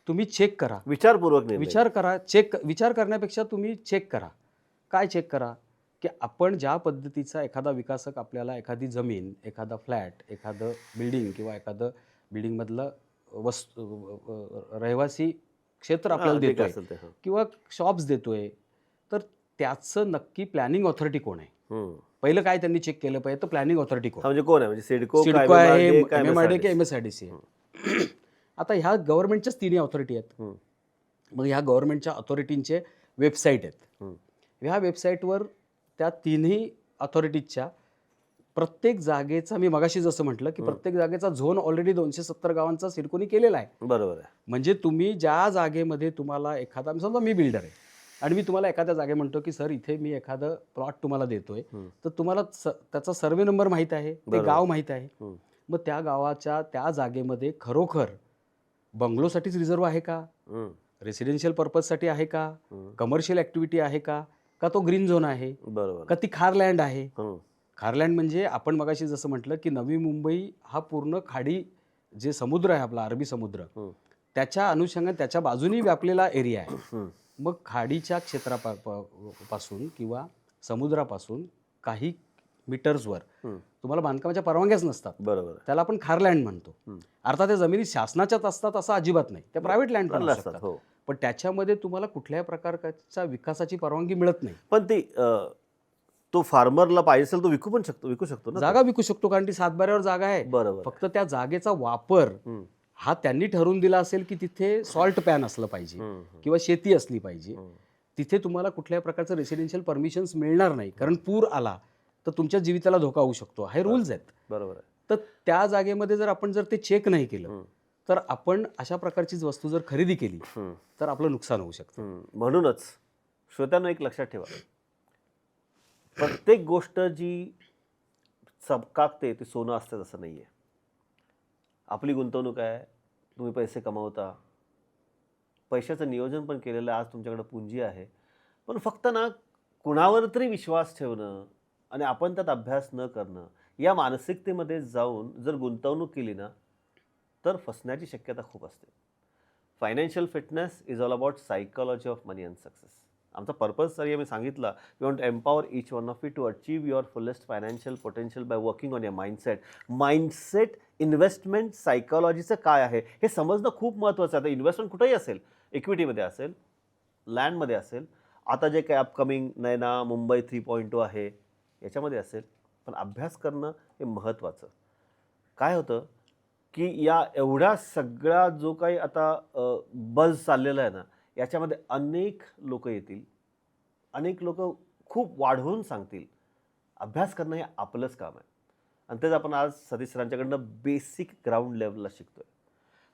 तुम्ही चेक करा, विचारपूर्वक निर्णय. विचार करण्यापेक्षा तुम्ही चेक करा. काय चेक करा की आपण ज्या पद्धतीचा एखादा विकासक आपल्याला एखादी जमीन, एखादा फ्लॅट, एखादं बिल्डिंग किंवा एखादं बिल्डिंगमधलं रहिवासी क्षेत्र आपल्याला जे काय देतोय असेल ते. किंवा शॉप्स देतोय, तर त्याचं नक्की प्लॅनिंग ऑथॉरिटी कोण आहे? हं. पहिलं काय त्यांनी चेक केलं पाहिजे, तर प्लॅनिंग ऑथॉरिटी कोण? म्हणजे कोण आहे? म्हणजे सिडको सिडको आहे, काय MMRDA की MSRDC आहे. आता ह्या गव्हर्नमेंटच्याच तिन्ही ऑथॉरिटी आहेत. मग ह्या गव्हर्नमेंटच्या ऑथॉरिटींचे वेबसाईट आहेत. ह्या वेबसाईटवर त्या तिन्ही ऑथॉरिटीजच्या प्रत्येक जागेचा, मी मगाशी जसं म्हटलं की प्रत्येक जागेचा झोन ऑलरेडी 270 गावांचा सिडकोनी केलेला आहे. बरोबर आहे. म्हणजे तुम्ही ज्या जागेमध्ये तुम्हाला समजा मी बिल्डर आहे आणि मी तुम्हाला एखाद्या जागे म्हणतो की सर इथे मी एखादं प्लॉट तुम्हाला देतोय, तर तुम्हाला त्याचा सर्वे नंबर माहीत आहे, ते गाव माहीत आहे. मग त्या गावाच्या त्या जागेमध्ये खरोखर बंगलोसाठीच रिझर्व आहे का, रेसिडेन्शियल पर्पजसाठी आहे का, कमर्शियल ॲक्टिव्हिटी आहे का तो ग्रीन झोन आहे, बरोबर. का ती खारलँड आहे. खारलँड म्हणजे आपण मगाशी जसं म्हटलं की नवी मुंबई हा पूर्ण खाडी, जे समुद्र आहे आपला अरबी समुद्र, त्याच्या अनुषंगाने त्याच्या बाजूनी व्यापलेला एरिया आहे. मग खाडीच्या क्षेत्रापासून किंवा समुद्रापासून काही मीटर्सवर तुम्हाला बांधकामाच्या परवानग्याच नसतात. बरोबर. त्याला आपण खारलँड म्हणतो. अर्थात त्या जमिनी शासनाच्याच असतात असं अजिबात नाही, त्या प्रायव्हेट लँड पण असतात. पण त्याच्यामध्ये तुम्हाला कुठल्याही प्रकारच्या विकासाची परवानगी मिळत नाही. पण ती तो फार्मरला पाहिजे असेल तो विकू शकतो ना. जागा विकू शकतो, कारण ती सातबाऱ्यावर जागा आहे. बरोबर. फक्त त्या जागेचा वापर हा त्यांनी ठरवून दिला असेल की तिथे सॉल्ट पॅन असलं पाहिजे किंवा शेती असली पाहिजे. तिथे तुम्हाला कुठल्याही प्रकारचं रेसिडेन्शियल परमिशन्स मिळणार नाही, कारण पूर आला तर तुमच्या जीविताला धोका होऊ शकतो. हे रूल्स आहेत. बरोबर. तर त्या जागेमध्ये जर आपण ते चेक नाही केलं तर आपण अशा प्रकारचीच वस्तू जर खरेदी केली तर आपलं नुकसान होऊ शकतं. म्हणूनच श्रोत्यांनो एक लक्षात ठेवा, प्रत्येक गोष्ट जी चमकाकते ती सोनं असते असं नाही आहे. आपली गुंतवणूक आहे, तुम्ही पैसे कमावता, पैशाचं नियोजन पण केलेलं आहे, आज तुमच्याकडे पुंजी आहे, पण फक्त ना कुणावर तरी विश्वास ठेवणं आणि आपण त्यात अभ्यास न करणं या मानसिकतेमध्ये जाऊन जर गुंतवणूक केली ना तर फसण्याची शक्यता खूप असते. Financial fitness is all about psychology of money and success. आमचा पर्पज सर मी सांगितलं, we want to empower each one of you to achieve your fullest financial potential by working on your mindset. Investment सायकॉलॉजीचं काय आहे हे समजणं खूप महत्त्वाचं आहे. आता इन्व्हेस्टमेंट कुठेही असेल, इक्विटीमध्ये असेल, लँडमध्ये असेल, आता जे काही अपकमिंग नैना मुंबई 3.0 आहे याच्यामध्ये असेल, पण अभ्यास करणं हे महत्त्वाचं. काय होतं की या एवढ्या सगळा जो काही आता बज चाललेला आहे ना, याच्यामध्ये अनेक लोक येतील, अनेक लोक खूप वाढवून सांगतील. अभ्यास करणं हे आपलंच काम आहे. आणि तेच आपण आज सतीश सरांच्याकडनं बेसिक ग्राउंड लेवलला शिकतोय.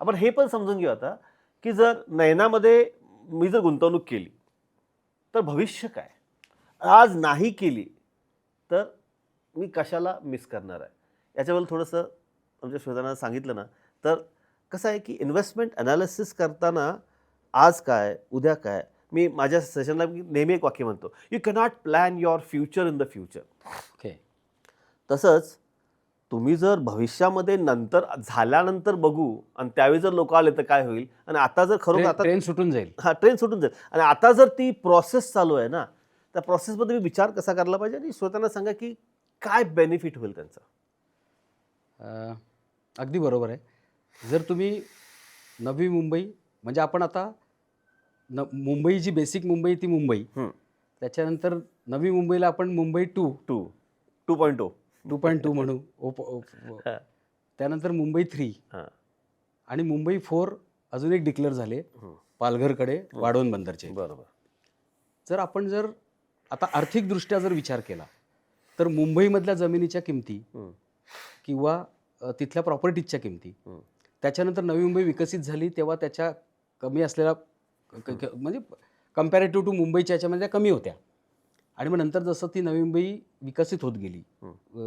आपण हे पण समजून घेऊ आता की जर नयनामध्ये मी जर गुंतवणूक केली तर भविष्य काय, आज नाही केली तर मी कशाला मिस करणार आहे. याच्याबद्दल थोडंसं आमच्या श्रोत्यांना सांगितलं ना तर कसं आहे की इन्व्हेस्टमेंट ॲनालिसिस करताना आज काय उद्या काय, मी माझ्या सेशनला नेहमी एक वाक्य म्हणतो, you cannot plan your future in the future. Okay. तसंच तुम्ही जर भविष्यामध्ये नंतर झाल्यानंतर बघू आणि त्यावेळी जर लोक आले तर काय होईल, आणि आता जर खरोखर आता ट्रेन सुटून जाईल. ट्रेन सुटून जाईल आणि आता जर ती प्रोसेस चालू आहे ना, त्या प्रोसेसमध्ये मी विचार कसा करायला पाहिजे आणि स्वतःला सांगा की काय बेनिफिट होईल त्यांचा. अगदी बरोबर आहे. जर तुम्ही नवी मुंबई म्हणजे आपण आता मुंबई जी बेसिक मुंबई ती मुंबई, त्याच्यानंतर नवी मुंबईला आपण मुंबई 2.0 2.2 म्हणू. त्यानंतर मुंबई 3 आणि मुंबई 4 अजून एक डिक्लेअर झाले पालघरकडे वाढवण बंदरचे. बरोबर. जर आपण आता आर्थिकदृष्ट्या जर विचार केला तर मुंबईमधल्या जमिनीच्या किमती किंवा तिथल्या प्रॉपर्टीजच्या किमती, त्याच्यानंतर नवी मुंबई विकसित झाली तेव्हा त्याच्या कमी असलेल्या म्हणजे कम्पॅरेटिव्ह टू मुंबईच्या याच्यामध्ये कमी होत्या. आणि मग नंतर जसं ती नवी मुंबई विकसित होत गेली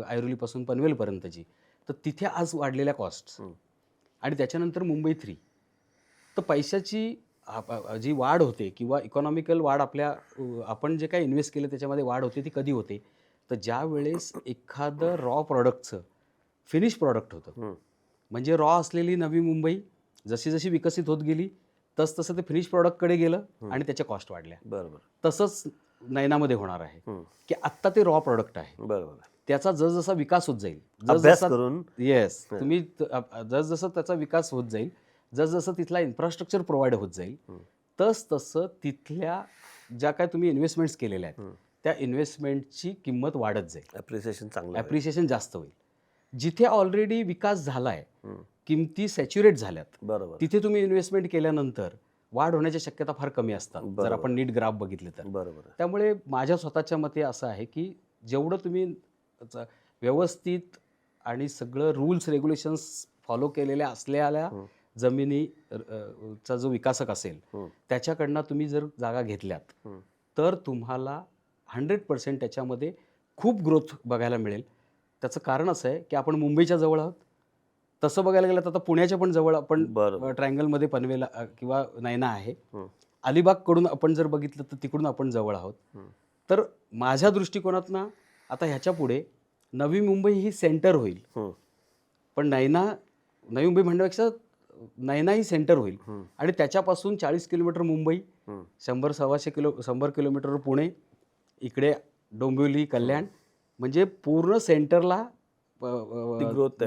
ऐरोलीपासून पनवेलपर्यंतची, तर तिथे आज वाढलेल्या कॉस्ट आणि त्याच्यानंतर मुंबई 3, तर पैशाची जी वाढ होते किंवा इकॉनॉमिकल वाढ आपण जे काही इन्व्हेस्ट केलं त्याच्यामध्ये वाढ होते ती कधी होते, तर ज्या वेळेस एखादं रॉ प्रॉडक्टचं फिनिश प्रॉडक्ट होतं. म्हणजे रॉ असलेली नवी मुंबई जशी जशी विकसित होत गेली तसं ते फिनिश प्रॉडक्टकडे गेलं आणि त्याच्या कॉस्ट वाढल्या. बरोबर. तसंच नयनामध्ये होणार आहे की आत्ता ते रॉ प्रॉडक्ट आहे. बरोबर. त्याचा जसजसा विकास होत जाईल, अभ्यास करून येस तुम्ही जसजसं त्याचा विकास होत जाईल, जसजसं तिथला इन्फ्रास्ट्रक्चर प्रोव्हाइड होत जाईल, तसं तिथल्या ज्या काय तुम्ही इन्व्हेस्टमेंट्स केलेल्या आहेत त्या इन्व्हेस्टमेंटची किंमत वाढत जाईल, ॲप्रिसिएशन जास्त होईल. जिथे ऑलरेडी विकास झाला आहे, किमती सॅच्युरेट झाल्यात, बरोबर, तिथे तुम्ही इन्व्हेस्टमेंट केल्यानंतर वाढ होण्याच्या शक्यता फार कमी असतात जर आपण नीट ग्राफ बघितले तर. बरोबर. त्यामुळे माझ्या स्वतःच्या मते असं आहे की जेवढं तुम्ही व्यवस्थित आणि सगळं रूल्स रेग्युलेशन्स फॉलो केलेल्या असलेल्या जमिनीचा जो विकासक असेल त्याच्याकडनं तुम्ही जर जागा घेतल्यात तर तुम्हाला 100% त्याच्यामध्ये खूप ग्रोथ बघायला मिळेल. त्याचं कारण असं आहे की आपण मुंबईच्या जवळ आहोत. तसं बघायला गेलं तर आता पुण्याच्या पण जवळ आपण ट्रायंगलमध्ये पनवेल किंवा नयना आहे. अलिबागकडून आपण जर बघितलं तर तिकडून आपण जवळ आहोत. तर माझ्या दृष्टिकोनातनं आता ह्याच्या पुढे नवी मुंबई ही सेंटर होईल, पण नवी मुंबई म्हणण्यापेक्षा नयना ही सेंटर होईल आणि त्याच्यापासून 40 किलोमीटर मुंबई, 100 किलोमीटर पुणे, इकडे डोंबिवली, कल्याण, म्हणजे पूर्ण सेंटरला ग्रोथ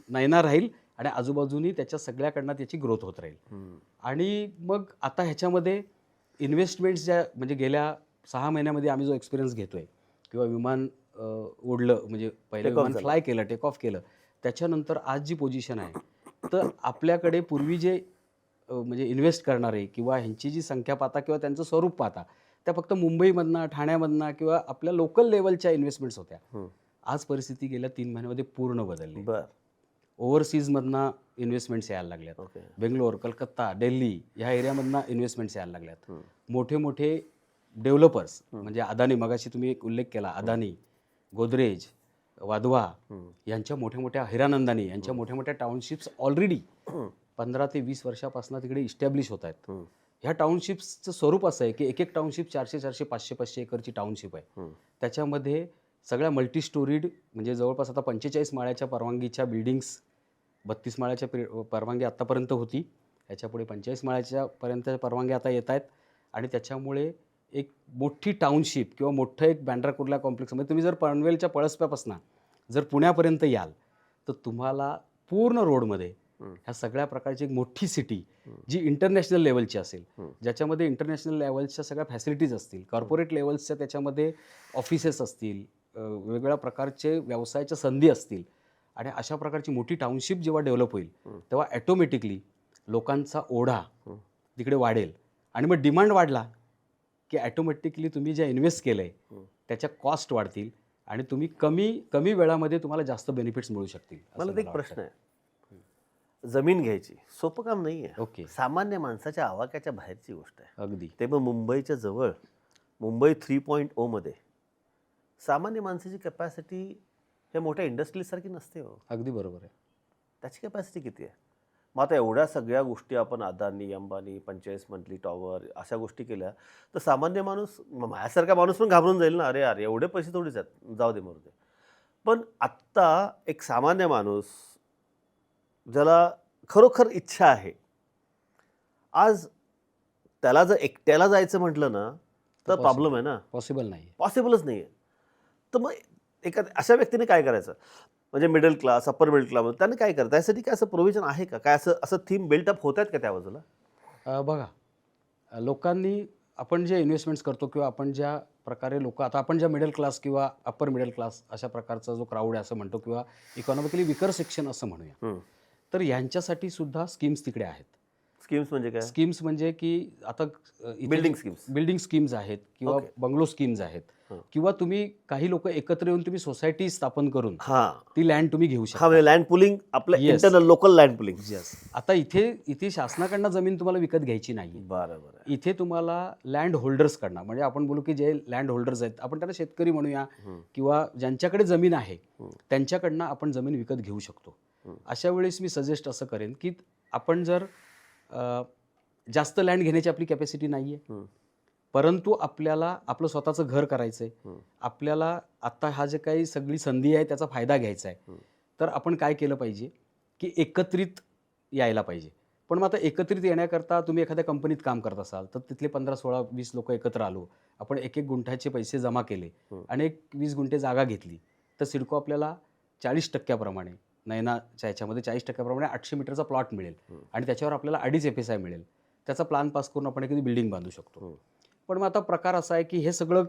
नयना राहील आणि आजूबाजूनी त्याच्या सगळ्याकडनं त्याची ग्रोथ होत राहील. आणि मग आता ह्याच्यामध्ये इन्व्हेस्टमेंट्स ज्या म्हणजे गेल्या 6 महिन्यामध्ये आम्ही जो एक्सपिरियन्स घेतोय किंवा विमान उडलं म्हणजे पहिलं विमान फ्लाय केलं, टेक ऑफ केलं, त्याच्यानंतर आज जी पोझिशन आहे, तर आपल्याकडे पूर्वी जे म्हणजे इन्व्हेस्ट करणारे किंवा ह्यांची जी संख्या पाहता किंवा त्यांचं स्वरूप पाहता त्या फक्त मुंबईमधनं, ठाण्यामधनं किंवा आपल्या लोकल लेवलच्या इन्व्हेस्टमेंट्स होत्या. आज परिस्थिती गेल्या 3 महिन्यामध्ये पूर्ण बदलली. ओव्हरसीजमधनं इन्व्हेस्टमेंट्स यायला लागल्यात. बेंगलोर, कलकत्ता, दिल्ली ह्या एरियामधनं इन्व्हेस्टमेंट्स यायला लागल्यात. मोठे मोठे डेव्हलपर्स म्हणजे अदानी, मगाशी तुम्ही एक उल्लेख केला, अदानी, गोदरेज, वाधवा यांच्या मोठ्या मोठ्या, हिरानंदानी यांच्या मोठ्या मोठ्या टाउनशिप्स ऑलरेडी 15 ते 20 वर्षापासून तिकडे इस्टॅब्लिश होत आहेत. ह्या टाउनशिप्सचं स्वरूप असं आहे की एक एक टाउनशिप 400-400, 500-500 एकरची टाउनशिप आहे. त्याच्यामध्ये सगळ्या मल्टी स्टोरीड म्हणजे जवळपास आता 45 माळ्याच्या परवानगीच्या बिल्डिंग्स, 32 माळ्याच्या परवानगी आत्तापर्यंत होती, याच्यापुढे 45 माळ्याच्या पर्यंत परवानगी आता येत आहेत. आणि त्याच्यामुळे एक मोठी टाउनशिप किंवा मोठं एक बँड्रा कुर्ला कॉम्प्लेक्समध्ये तुम्ही जर पनवेलच्या पळसप्यापासून जर पुण्यापर्यंत याल तर तुम्हाला पूर्ण रोडमध्ये ह्या सगळ्या प्रकारची एक मोठी सिटी जी इंटरनॅशनल लेवलची असेल, ज्याच्यामध्ये इंटरनॅशनल लेवलच्या सगळ्या फॅसिलिटीज असतील, कॉर्पोरेट लेवल्सच्या त्याच्यामध्ये ऑफिसेस असतील, वेगवेगळ्या प्रकारचे व्यवसायाच्या संधी असतील, आणि अशा प्रकारची मोठी टाउनशिप जेव्हा डेव्हलप होईल तेव्हा ॲटोमॅटिकली लोकांचा ओढा तिकडे वाढेल. आणि मग डिमांड वाढला की ॲटोमॅटिकली तुम्ही ज्या इन्व्हेस्ट केलं आहे त्याच्या कॉस्ट वाढतील आणि तुम्ही कमी वेळामध्ये तुम्हाला जास्त बेनिफिट्स मिळू शकतील असं मला एक वाटतं. प्रश्न आहे, जमीन घ्यायची सोपं काम नाही आहे. ओके. सामान्य माणसाच्या आवाक्याच्या बाहेरची गोष्ट आहे. अगदी ते पण मुंबईच्या जवळ, मुंबई 3.0 मध्ये सामान्य माणसाची कॅपॅसिटी हे मोठ्या इंडस्ट्रीजसारखी नसते हो. अगदी बरोबर आहे. त्याची कॅपॅसिटी किती आहे? मग आता एवढ्या सगळ्या गोष्टी आपण अदानी, अंबानी, 45 मजली टॉवर अशा गोष्टी केल्या तर सामान्य माणूस, माझ्यासारखा माणूस पण घाबरून जाईल ना, अरे यार एवढे पैसे थोडीच आहेत, जाऊ दे मरू दे. पण आत्ता एक सामान्य माणूस ज्याला खरोखर इच्छा आहे, आज त्याला जर एकट्याला जायचं म्हटलं ना तर possible. प्रॉब्लेम आहे ना, पॉसिबल नाही. पॉसिबलच नाही आहे. तर मग अशा व्यक्तीने काय करायचं? म्हणजे middle class, upper middle class त्याने काय करतं? त्यासाठी काय असं प्रोव्हिजन आहे का? काय असं असं थीम बिल्टअप होत आहेत का त्या बाजूला? बघा, लोकांनी आपण जे इन्व्हेस्टमेंट्स करतो किंवा आपण ज्या प्रकारे लोक, आता आपण ज्या मिडल क्लास किंवा अप्पर मिडल क्लास अशा प्रकारचा जो क्राऊड आहे असं म्हणतो, किंवा इकॉनॉमिकली विकर सेक्शन असं म्हणूया, तर यांच्यासाठी सुद्धा स्कीम्स तिकडे आहेत. स्कीम्स म्हणजे काय? स्कीम्स म्हणजे की आता बिल्डिंग स्कीम्स आहेत किंवा Okay. बंगलो स्कीम्स आहेत, किंवा तुम्ही काही लोक एकत्र येऊन तुम्ही सोसायटी स्थापन करून हां, ती लँड तुम्ही घेऊ शकता. म्हणजे लँड पुलिंग, आपलं Yes. Internal local land pulling. आता इथे शासनाकडनं जमीन तुम्हाला विकत घ्यायची नाही. बरोबर. इथे तुम्हाला लँड होल्डर्सकडनं, म्हणजे आपण बोलू की जे लँड होल्डर्स आहेत, आपण त्यांना शेतकरी म्हणूया किंवा ज्यांच्याकडे जमीन आहे त्यांच्याकडनं आपण जमीन विकत घेऊ शकतो. अशा वेळेस मी सजेस्ट असं करेन की आपण जर जास्त लँड घेण्याची आपली कॅपॅसिटी नाही आहे, परंतु आपल्याला आपलं स्वतःचं घर करायचं आहे, आपल्याला आत्ता हा जे काही सगळी संधी आहे त्याचा फायदा घ्यायचा आहे, तर आपण काय केलं पाहिजे की एकत्रित यायला पाहिजे. पण मग आता एकत्रित येण्याकरता तुम्ही एखाद्या कंपनीत काम करत असाल तर तिथले 15, 16, 20 लोक एकत्र आलो, आपण एक गुंठ्याचे पैसे जमा केले आणि एक 20 गुंठे जागा घेतली, तर सिडको आपल्याला 40% नयनाच्या ह्याच्यामध्ये 40% 800 मीटरचा प्लॉट मिळेल आणि त्याच्यावर आपल्याला 2.5 FSI मिळेल. त्याचा प्लान पास करून आपण एखादी बिल्डिंग बांधू शकतो. पण मग आता प्रकार असा आहे की हे सगळं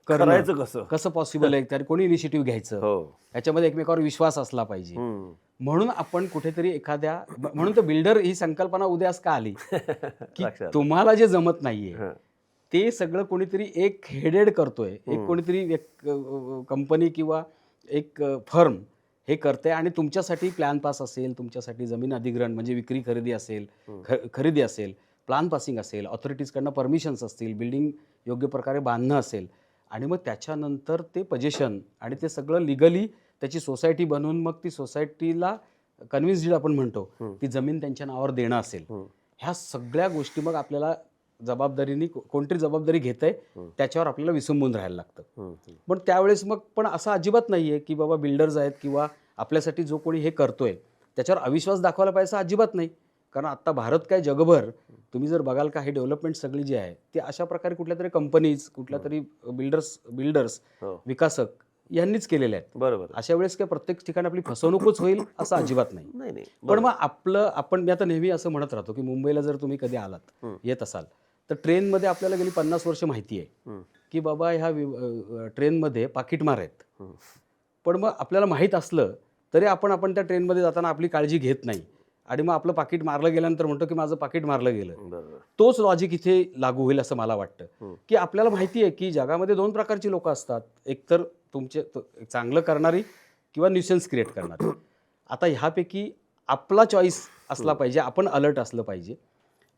करायचं कसं पॉसिबल आहे, तर कोणी इनिशिएटिव्ह घ्यायचं, याच्यामध्ये एकमेकावर विश्वास असला पाहिजे. म्हणून आपण कुठेतरी म्हणून तर बिल्डर ही संकल्पना उद्यास का आली की तुम्हाला जे जमत नाहीये ते सगळं कोणीतरी एक हेडेड करतोय, एक कोणीतरी कंपनी किंवा एक फर्म हे करते आणि तुमच्यासाठी प्लॅन पास असेल, तुमच्यासाठी जमीन अधिग्रहण म्हणजे विक्री खरेदी असेल, प्लान पासिंग असेल, ऑथॉरिटीजकडनं परमिशन्स असतील, बिल्डिंग योग्य प्रकारे बांधणं असेल, आणि मग त्याच्यानंतर ते पोजेशन आणि ते सगळं लिगली त्याची सोसायटी बनवून मग ती सोसायटीला कन्व्हिन्स आपण म्हणतो ती जमीन त्यांच्या नावावर देणं असेल, ह्या सगळ्या गोष्टी मग आपल्याला जबाबदारीने कोणतरी जबाबदारी घेतंय त्याच्यावर आपल्याला विसंबून राहायला लागतं. पण त्यावेळेस पण असं अजिबात नाही आहे की बाबा बिल्डर्स आहेत किंवा आपल्यासाठी जो कोणी हे करतोय त्याच्यावर अविश्वास दाखवायला पाहिजे, अजिबात नाही. कारण आत्ता भारत काय जगभर तुम्ही जर बघाल का हे डेव्हलपमेंट सगळी जी आहे ती अशा प्रकारे कुठल्या तरी कंपनीज, कुठल्या तरी बिल्डर्स विकासक यांनीच केलेल्या आहेत. बरोबर. अशा वेळेस काय प्रत्येक ठिकाणी आपली फसवणूकच होईल असं अजिबात नाही. पण मग आपण मी आता नेहमी असं म्हणत राहतो की मुंबईला जर तुम्ही कधी आलात, येत असाल, तर ट्रेनमध्ये आपल्याला गेली 50 वर्ष माहिती आहे की बाबा ह्या ट्रेनमध्ये पाकिटमार आहेत. पण मग आपल्याला माहीत असलं तरी आपण त्या ट्रेनमध्ये जाताना आपली काळजी घेत नाही आणि मग आपलं पाकिट मारलं गेल्यानंतर म्हणतो की माझं पाकिट मारलं गेलं. तोच लॉजिक इथे लागू होईल असं मला वाटतं की आपल्याला माहिती आहे की जगामध्ये 2 प्रकारची लोक असतात, एकतर तुमचे चांगलं करणारी किंवा न्यूसेन्स क्रिएट करणारी. आता ह्यापैकी आपला चॉईस असला पाहिजे, आपण अलर्ट असलं पाहिजे.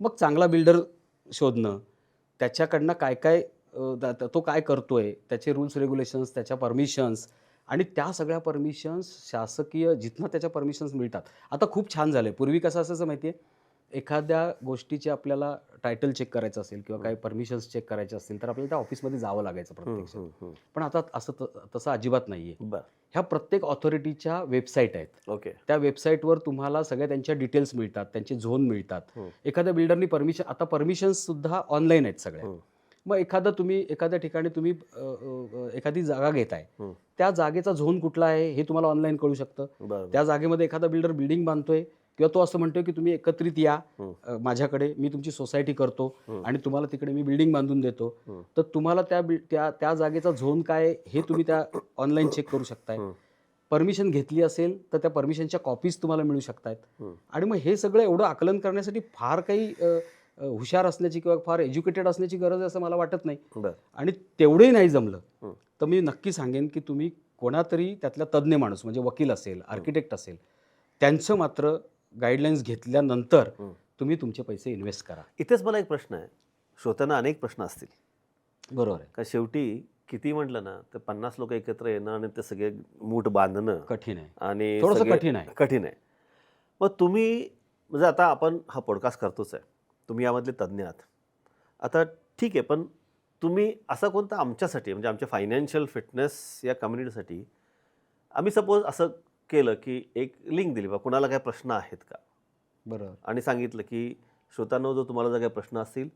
मग चांगला बिल्डर शोधणं, त्याच्याकडनं काय तो काय करतोय, त्याचे रूल्स रेग्युलेशन्स, त्याच्या परमिशन्स, आणि त्या सगळ्या परमिशन्स शासकीय जिथनं त्याच्या परमिशन्स मिळतात. आता खूप छान झालं आहे. पूर्वी कसं असायचं माहिती आहे, एखाद्या गोष्टीचे आपल्याला टायटल चेक करायचं असेल किंवा काही परमिशन्स चेक करायचे असतील तर आपल्याला त्या ऑफिसमध्ये जावं लागायचं प्रत्यक्षात. पण आता असं तसं अजिबात नाही आहे. ह्या प्रत्येक ऑथॉरिटीच्या वेबसाईट आहेत. त्या वेबसाईटवर तुम्हाला सगळ्या त्यांच्या डिटेल्स मिळतात, त्यांचे झोन मिळतात. एखाद्या बिल्डरनी आता परमिशन्स सुद्धा ऑनलाईन आहेत सगळ्या. मग एखाद्या ठिकाणी तुम्ही एखादी जागा घेताय, त्या जागेचा झोन कुठला आहे हे तुम्हाला ऑनलाईन कळू शकतं. त्या जागेमध्ये एखादा बिल्डर बिल्डिंग बांधतोय किंवा तो असं म्हणतोय की तुम्ही एकत्रित या माझ्याकडे, मी तुमची सोसायटी करतो आणि तुम्हाला तिकडे मी बिल्डिंग बांधून देतो, तर तुम्हाला त्या जागेचा झोन काय हे तुम्ही त्या ऑनलाईन चेक करू शकताय. परमिशन घेतली असेल तर त्या परमिशनच्या कॉपीज तुम्हाला मिळू शकतायत. आणि मग हे सगळं एवढं आकलन करण्यासाठी फार काही हुशार असण्याची किंवा फार एज्युकेटेड असण्याची गरज आहे असं मला वाटत नाही. आणि तेवढंही नाही जमलं तर मी नक्की सांगेन की तुम्ही कोणातरी त्यातला तज्ज्ञ माणूस म्हणजे वकील असेल, आर्किटेक्ट असेल, त्यांचं मात्र गाईडलाईन्स घेतल्यानंतर तुम्ही तुमचे पैसे इन्व्हेस्ट करा. इथेच मला एक प्रश्न आहे, श्रोत्यांना अनेक प्रश्न असतील. बरोबर आहे. का शेवटी किती म्हटलं ना तर 50 लोक एकत्र येणं आणि ते सगळे मूठ बांधणं कठीण आहे, आणि थोडंसं सगळे- कठीण आहे. कठीण आहे. मग तुम्ही म्हणजे आता आपण हा पॉडकास्ट करतोच आहे, तुम्ही यामधले तज्ज्ञ आहात. आता ठीक आहे, पण तुम्ही असं कोणतं आमच्यासाठी म्हणजे आमच्या फायनान्शियल फिटनेस या कम्युनिटीसाठी आम्ही सपोज असं केलं की एक लिंक दिली बा कुणाला काय प्रश्न आहेत का, बरोबर. आणि सांगितलं की श्रोतांनो जर तुम्हाला जर काही प्रश्न असतील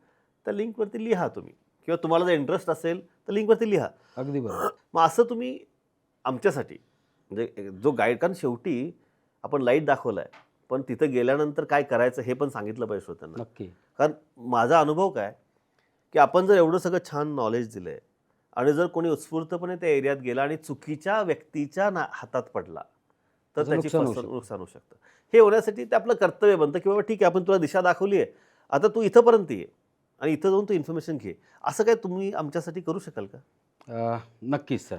तर लिंकवरती लिहा तुम्ही, किंवा तुम्हाला जर इंटरेस्ट असेल तर लिंकवरती लिहा. अगदी बरोबर. मग असं तुम्ही आमच्यासाठी म्हणजे जो गाईड, कारण शेवटी आपण लाईट दाखवला आहे पण तिथं गेल्यानंतर काय करायचं हे पण सांगितलं पाहिजे श्रोत्यांना. नक्की. कारण माझा अनुभव काय की आपण जर एवढं सगळं छान नॉलेज दिलं आहे आणि जर कोणी उत्स्फूर्तपणे त्या एरियात गेला आणि चुकीच्या व्यक्तीच्या हातात पडला तर त्याचं त्याची नुकसान होऊ नुकसान होऊ शकतं. हे होण्यासाठी ते आपलं कर्तव्य बनतं की बाबा ठीक आहे, आपण तुला दिशा दाखवली आहे, आता तू इथंपर्यंत ये आणि इथं जाऊन तू इन्फॉर्मेशन घे. असं काय तुम्ही आमच्यासाठी करू शकाल का? नक्कीच सर.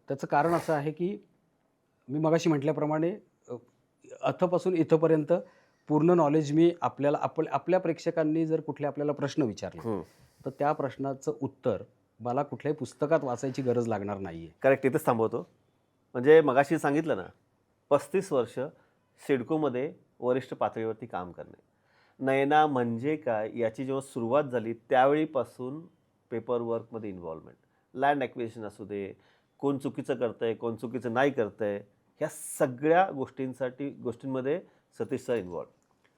त्याचं कारण असं आहे की मी मगाशी म्हटल्याप्रमाणे अथपासून इथंपर्यंत पूर्ण नॉलेज मी आपल्या प्रेक्षकांनी जर कुठले आपल्याला प्रश्न विचारले तर त्या प्रश्नाचं उत्तर मला कुठल्याही पुस्तकात वाचायची गरज लागणार नाही आहे. करेक्ट, इथेच थांबवतो. म्हणजे मगाशी सांगितलं ना, 35 वर्ष सिडकोमध्ये वरिष्ठ पातळीवरती काम करणे. नयना म्हणजे काय याची जेव्हा सुरुवात झाली त्यावेळीपासून पेपर वर्कमध्ये इन्व्हॉल्वमेंट, लँड ॲक्विजिशन असू दे, कोण चुकीचं करतं आहे कोण चुकीचं नाही करतं आहे, ह्या सगळ्या गोष्टींमध्ये सतीश सर इन्व्हॉल्व.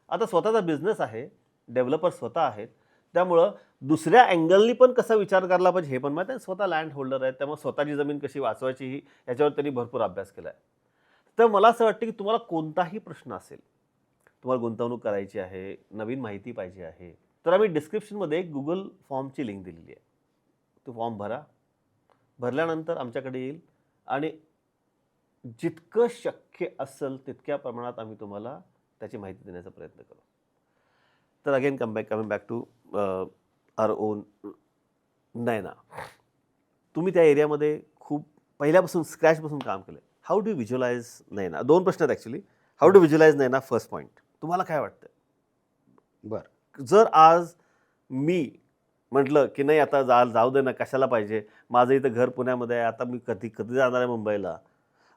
आता स्वतःचा बिझनेस आहे, डेव्हलपर स्वतः आहेत, त्यामुळं दुसऱ्या अँगलनी पण कसा विचार करायला पाहिजे हे पण माहीत आहे. स्वतः लँड होल्डर आहेत, त्यामुळे स्वतःची जमीन कशी वाचवायची ही याच्यावर त्यांनी भरपूर अभ्यास केला आहे. तर मला असं वाटतं की तुम्हाला कोणताही प्रश्न असेल, तुम्हाला गुंतवणूक करायची आहे, नवीन माहिती पाहिजे आहे, तर आम्ही डिस्क्रिप्शनमध्ये एक गुगल फॉर्मची लिंक दिलेली आहे. तो फॉर्म भरा, भरल्यानंतर आमच्याकडे येईल आणि जितकं शक्य असेल तितक्या प्रमाणात आम्ही तुम्हाला त्याची माहिती देण्याचा प्रयत्न करू. तर again coming back to our own Nayana, तुम्ही त्या एरियामध्ये खूप पहिल्यापासून स्क्रॅचपासून काम केलं. How do visualize Nayana? 2 प्रश्न आहेत actually. How do visualize Nayana? First point, तुम्हाला काय वाटतं? बरं. जर आज मी म्हटलं की नाही आता जाऊ दे ना, कशाला पाहिजे, माझं इथं घर पुण्यामध्ये आहे, आता मी कधी जाणार आहे मुंबईला,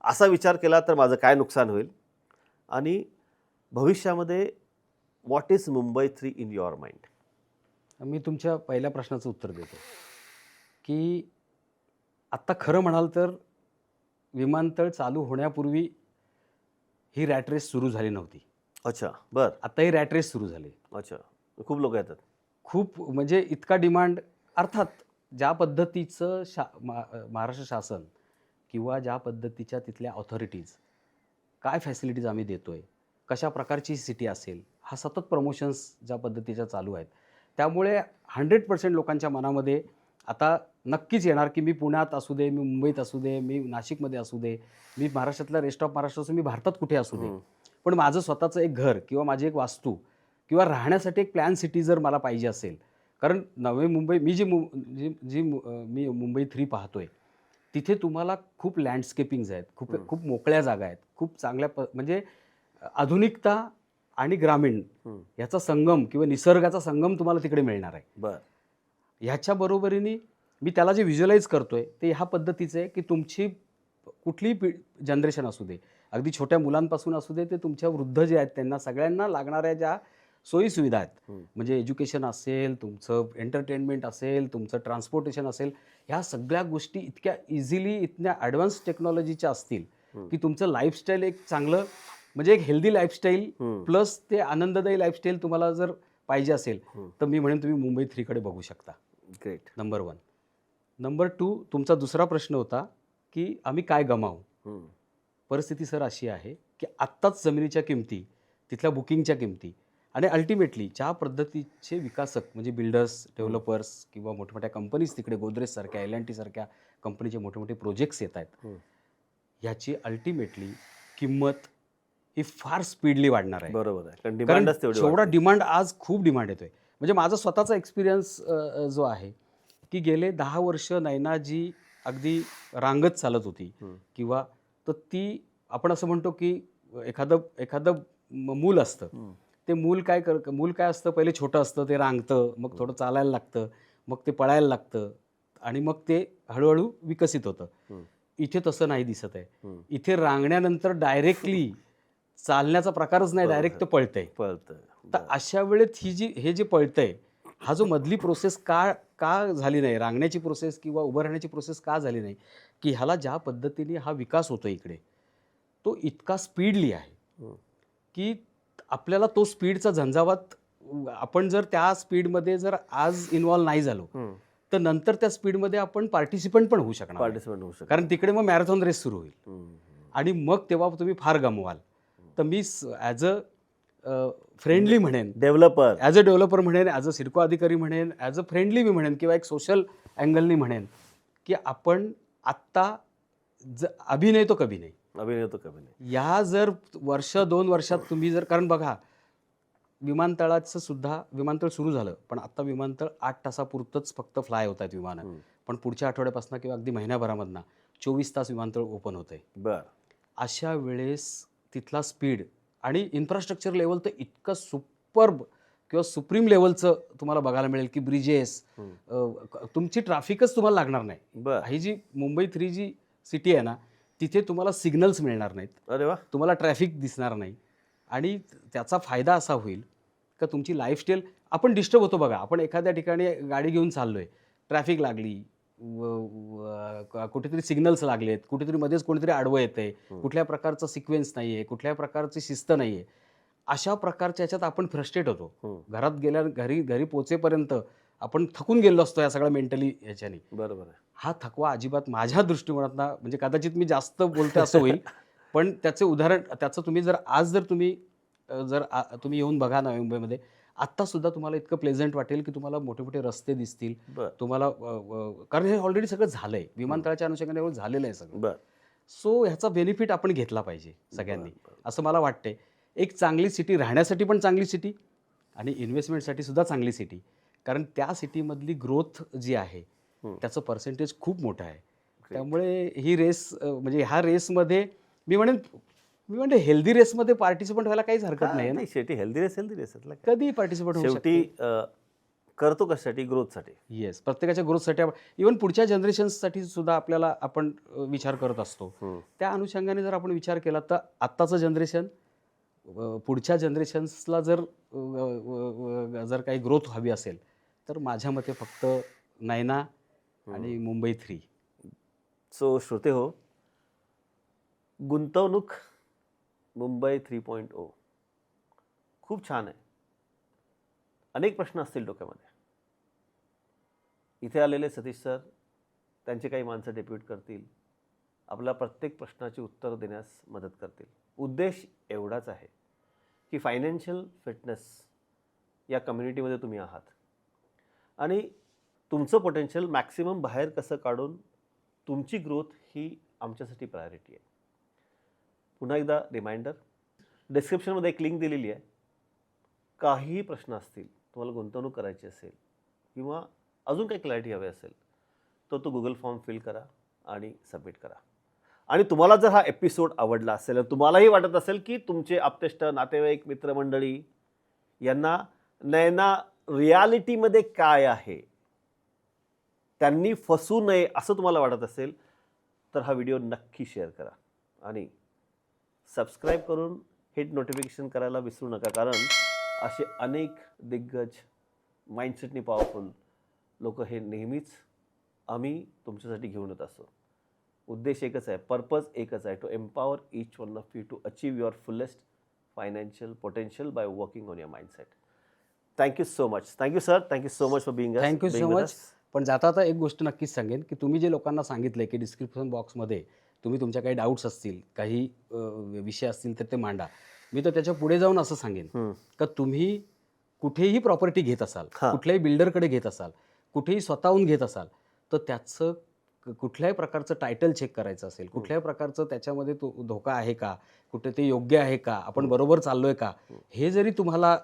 असा विचार केला तर माझं काय नुकसान होईल? आणि भविष्यामध्ये what is Mumbai 3 in your mind? मी तुमच्या पहिल्या प्रश्नाचं उत्तर देतो की आत्ता खरं म्हणाल तर विमानतळ चालू होण्यापूर्वी ही रॅट रेस सुरू झाली नव्हती. अच्छा, बरं. आता ही रॅट रेस सुरू झाली. अच्छा, खूप लोक येतात. खूप म्हणजे इतका डिमांड. अर्थात ज्या पद्धतीचं महाराष्ट्र शासन किंवा ज्या पद्धतीच्या तिथल्या ऑथॉरिटीज काय फॅसिलिटीज आम्ही देतोय, कशा प्रकारची सिटी असेल, हा सतत प्रमोशन्स ज्या पद्धतीच्या चालू आहेत, त्यामुळे 100% लोकांच्या मनामध्ये आता नक्कीच येणार की मी पुण्यात असू दे, मी मुंबईत असू दे, मी नाशिकमध्ये असू दे, मी महाराष्ट्रातला रेस्ट ऑफ महाराष्ट्र असू, मी भारतात कुठे असू दे, पण माझं स्वतःचं एक घर किंवा माझी एक वास्तू किंवा राहण्यासाठी एक प्लॅन सिटी जर मला पाहिजे असेल, कारण नवी मुंबई मी मी मुंबई 3 पाहतोय तिथे तुम्हाला खूप लँडस्केपिंग्ज आहेत, खूप मोकळ्या जागा आहेत, खूप चांगल्या म्हणजे आधुनिकता आणि ग्रामीण याचा संगम किंवा निसर्गाचा संगम तुम्हाला तिकडे मिळणार आहे. बरं. ह्याच्या बरोबरीने मी त्याला जे व्हिज्युअलाइज करतोय ते ह्या पद्धतीचं आहे की तुमची कुठलीही जनरेशन असू दे, अगदी छोट्या मुलांपासून असू दे ते तुमच्या वृद्ध जे आहेत त्यांना सगळ्यांना लागणाऱ्या ज्या सोयीसुविधा आहेत, म्हणजे एज्युकेशन असेल, तुमचं एंटरटेनमेंट असेल, तुमचं ट्रान्सपोर्टेशन असेल, ह्या सगळ्या गोष्टी इतक्या इझिली इतक्या ॲडव्हान्स टेक्नॉलॉजीच्या असतील की तुमचं लाईफस्टाईल एक चांगलं म्हणजे एक हेल्दी लाईफस्टाईल प्लस ते आनंददायी लाईफस्टाईल तुम्हाला जर पाहिजे असेल तर मी म्हणेन तुम्ही मुंबई 3 कडे बघू शकता. ग्रेट. नंबर 1. नंबर 2, तुमचा दुसरा प्रश्न होता की आम्ही काय गमावू. परिस्थिती सर अशी आहे की आत्ताच जमिनीच्या किमती, तिथल्या बुकिंगच्या किमती आणि अल्टिमेटली ज्या पद्धतीचे विकासक म्हणजे बिल्डर्स, डेव्हलपर्स किंवा मोठमोठ्या कंपनीज तिकडे गोदरेजसारख्या L&T सारख्या कंपनीचे मोठे मोठे प्रोजेक्ट्स येत आहेत, ह्याची अल्टिमेटली किंमत ही फार स्पीडली वाढणार आहे. बरोबर आहे, कारण कारण डिमांडच तेवढी जेवढा डिमांड आज खूप डिमांड येतोय. म्हणजे माझा स्वतःचा एक्सपिरियन्स जो आहे की गेले 10 वर्ष नयना जी अगदी रांगत चालत होती किंवा तर ती आपण असं म्हणतो की एखादं मूल असतं, ते मूल काय असतं, पहिले छोटं असतं, ते रांगतं, मग थोडं चालायला लागतं, मग ते पळायला लागतं आणि मग ते हळूहळू विकसित होतं. इथे तसं नाही दिसत आहे. इथे रांगण्यानंतर डायरेक्टली चालण्याचा प्रकारच नाही, डायरेक्ट ते पळतंय. तर अशा वेळेत हे जे पळतंय, हा जो मधली प्रोसेस का का झाली नाही, रांगण्याची प्रोसेस किंवा उभं राहण्याची प्रोसेस का झाली नाही, की ह्याला ज्या पद्धतीने हा विकास होतो इकडे, तो इतका स्पीडली आहे की आपल्याला तो स्पीडचा झंझावात, आपण जर त्या स्पीडमध्ये जर आज इन्व्हॉल्व नाही झालो तर नंतर त्या स्पीडमध्ये आपण पार्टिसिपंट पण होऊ शकणार नाही. कारण तिकडे मग मॅरेथॉन रेस सुरू होईल आणि मग तेव्हा तुम्ही फार गमवाल. तर मी ॲज अ फ्रेंडली म्हणेन, ॲज अ डेव्हलपर म्हणेन, ॲज अ सिडको अधिकारी म्हणेन, ॲज अ फ्रेंडली मी म्हणेन किंवा एक सोशल अँगलनी म्हणेन की आपण आत्ता अभिनय तो कभी नाही, या जर वर्ष 2 वर्षात तुम्ही जर, कारण बघा विमानतळाचं सुद्धा, विमानतळ सुरू झालं पण आता विमानतळ 8 तासापुरतंच फक्त फ्लाय होत आहेत विमानं, पण पुढच्या आठवड्यापासून किंवा अगदी महिन्याभरामधनं 24 तास विमानतळ ओपन होत आहे. अशा वेळेस तिथला स्पीड आणि इन्फ्रास्ट्रक्चर लेवल तर इतकं सुपर्ब किंवा सुप्रीम लेवलचं तुम्हाला बघायला मिळेल की ब्रिजेस, तुमची ट्रॅफिकच तुम्हाला लागणार नाही. ही जी मुंबई 3G सिटी आहे ना, तिथे तुम्हाला सिग्नल्स मिळणार नाहीत, तुम्हाला ट्रॅफिक दिसणार नाही आणि त्याचा फायदा असा होईल का तुमची लाईफस्टाईल, आपण डिस्टर्ब होतो बघा, आपण एखाद्या ठिकाणी गाडी घेऊन चाललोय, ट्रॅफिक लागली, कुठेतरी सिग्नल्स लागलेत, कुठेतरी मध्येच कोणीतरी आडवं येतंय, कुठल्या प्रकारचा सिक्वेन्स नाही आहे, कुठल्या प्रकारची शिस्त नाही आहे, अशा प्रकारच्या ह्याच्यात आपण फ्रस्ट्रेट होतो. घरी पोचेपर्यंत आपण थकून गेलो असतो या सगळ्या मेंटली ह्याच्याने. हा थकवा अजिबात माझ्या दृष्टिकोनातनं, म्हणजे कदाचित मी जास्त बोलते असं होईल, पण त्याचे उदाहरण, त्याचं तुम्ही तुम्ही येऊन बघा नवी मुंबईमध्ये, आत्तासुद्धा तुम्हाला इतकं प्लेझंट वाटेल की तुम्हाला मोठे मोठे रस्ते दिसतील तुम्हाला, कारण हे ऑलरेडी सगळं झालंय, विमानतळाच्या अनुषंगाने झालेलं आहे सगळं. सो ह्याचा बेनिफिट आपण घेतला पाहिजे सगळ्यांनी, असं मला वाटतंय. एक चांगली सिटी, राहण्यासाठी पण चांगली सिटी आणि इन्व्हेस्टमेंटसाठी सुद्धा चांगली सिटी, कारण त्या सिटीमधली ग्रोथ जी आहे त्याचं पर्सेंटेज खूप मोठं आहे. त्यामुळे ही रेस, म्हणजे ह्या रेसमध्ये मी म्हणजे हेल्दी रेसमध्ये पार्टिसिपंट व्हायला काहीच हरकत नाही ना. शेवटी हेल्दी रेस कधी पार्टिसिपंट होऊ शकतो. शेवटी करतो कशासाठी, ग्रोथसाठी. येस, प्रत्येकाच्या ग्रोथसाठी, इव्हन पुढच्या जनरेशन्ससाठी सुद्धा आपण विचार करत असतो. त्या अनुषंगाने जर आपण विचार केला तर आत्ताचं जनरेशन पुढच्या जनरेशन्सला जर काही ग्रोथ हवी असेल तर माझ्या मते फक्त नैना आणि मुंबई 3. सो श्रोते हो, गुंतवणूक मुंबई 3.0 खूप छान आहे. अनेक प्रश्न असतील डोक्यामध्ये. इथे आलेले सतीश सर, त्यांचे काही माणसं डेप्यूट करतील, आपल्या प्रत्येक प्रश्नाची उत्तर देण्यास मदत करतील. उद्देश एवढाच आहे की फायनान्शियल फिटनेस या कम्युनिटीमध्ये तुम्ही आहात आणि तुमचं पोटेन्शियल मॅक्सिमम बाहेर कसं काढून तुमची ग्रोथ ही आमच्यासाठी प्रायोरिटी आहे. पुन्हा एकदा रिमाइंडर, डिस्क्रिप्शनमध्ये एक लिंक दिलेली आहे. काहीही प्रश्न असतील, तुम्हाला गुंतवणूक करायची असेल किंवा अजून काही क्लॅरिटी हवी असेल तर तो गुगल फॉर्म फिल करा आणि सबमिट करा. आणि तुम्हाला जर हा एपिसोड आवडला असेल, तुम्हालाही वाटत असेल की तुमचे आप्तेष्ट, नातेवाईक, मित्रमंडळी यांना नैना रियालिटीमध्ये काय आहे त्यांनी फसू नये असं तुम्हाला वाटत असेल तर हा व्हिडिओ नक्की शेअर करा आणि सबस्क्राईब करून हिट नोटिफिकेशन करायला विसरू नका, कारण असे अनेक दिग्गज, माइंडसेटनी पॉवरफुल लोक हे नेहमीच आम्ही तुमच्यासाठी घेऊन येत असतो. उद्देश एकच आहे, पर्पज एकच आहे, to empower each one of you to achieve your fullest financial potential by working on your mindset. Thank you so much. Thank you sir, thank you so much for being. Thank you so much. पण जाता आता एक गोष्ट नक्कीच सांगेन की तुम्ही जे लोकांना सांगितलं की डिस्क्रिप्शन बॉक्समध्ये तुम्ही तुमच्या काही डाऊट्स असतील, काही विषय असतील तर ते मांडा. मी तर त्याच्या पुढे जाऊन असं सांगेन का तुम्ही कुठेही प्रॉपर्टी घेत असाल, कुठल्याही बिल्डरकडे घेत असाल, कुठेही स्वतःहून घेत असाल तर त्याचं कुठल्याही प्रकारचं टायटल चेक करायचं असेल, कुठल्याही प्रकारचं त्याच्यामध्ये तो धोका आहे का, कुठे ते योग्य आहे का, आपण बरोबर चाललोय का, हे जरी तुम्हाला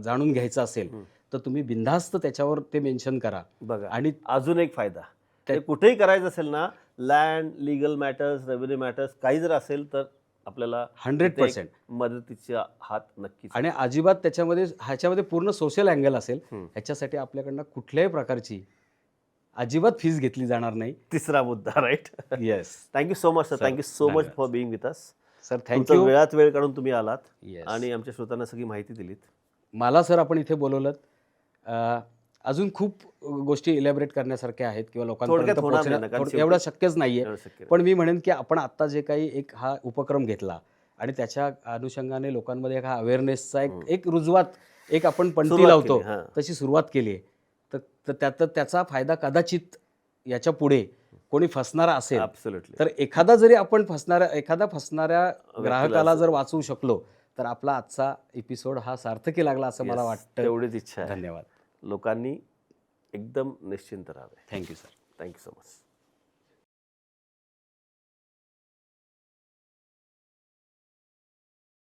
जाणून घ्यायचं असेल तर तुम्ही बिनधास्त त्याच्यावर ते मेन्शन करा. बघा, आणि अजून एक फायदा, ते कुठेही करायचं असेल ना, land, legal matters, revenue matters काही जर असेल तर आपल्याला 100% मदतीचा हात नक्कीच. आणि अजिबात ह्याच्यामध्ये पूर्ण सोशल अँगल असेल, ह्याच्यासाठी आपल्याकडनं कुठल्याही प्रकारची अजिबात फीस घेतली जाणार नाही. तिसरा मुद्दा, right? Yes thank you so much sir. Thank you so much धन्यवाद. For being with us. Sir, तुमचा थँक्यू. वेळात वेळ काढून तुम्ही आलात येस. आणि आमच्या श्रोत्यांना सगळी माहिती दिलीत. मला सर आपण इथे बोलवलं. अजून खूप गोष्टी इलॅबरेट करण्यासारख्या आहेत किंवा लोकांपर्यंत थोडक्यात होणार नाही ना, कारण पोहोचणं एवढं शक्यच नाहीये. एवढं शक्य नाही. पण मी म्हणेन की आपण आत्ता जे काही एक हा उपक्रम घेतला आणि त्याच्या अनुषंगाने लोकांमध्ये हा अवेअरनेसचा एक रुजवात, एक आपण पणती सुरुवात लावतो केली, हां. तशी सुरुवात केली आहे. तर त्याचा फायदा कदाचित याच्या पुढे कोणी फसणारा असेल ॲब्सोल्युटली. तर एखादा फसणाऱ्या ग्राहकाला जर वाचवू शकलो तर आपला आजचा एपिसोड हा सार्थकी लागला असं मला वाटतं. तेवढीच इच्छा आहे. धन्यवाद. लोकांनी एकदम निश्चिंत राहावे. Thank you sir. Thank you so much.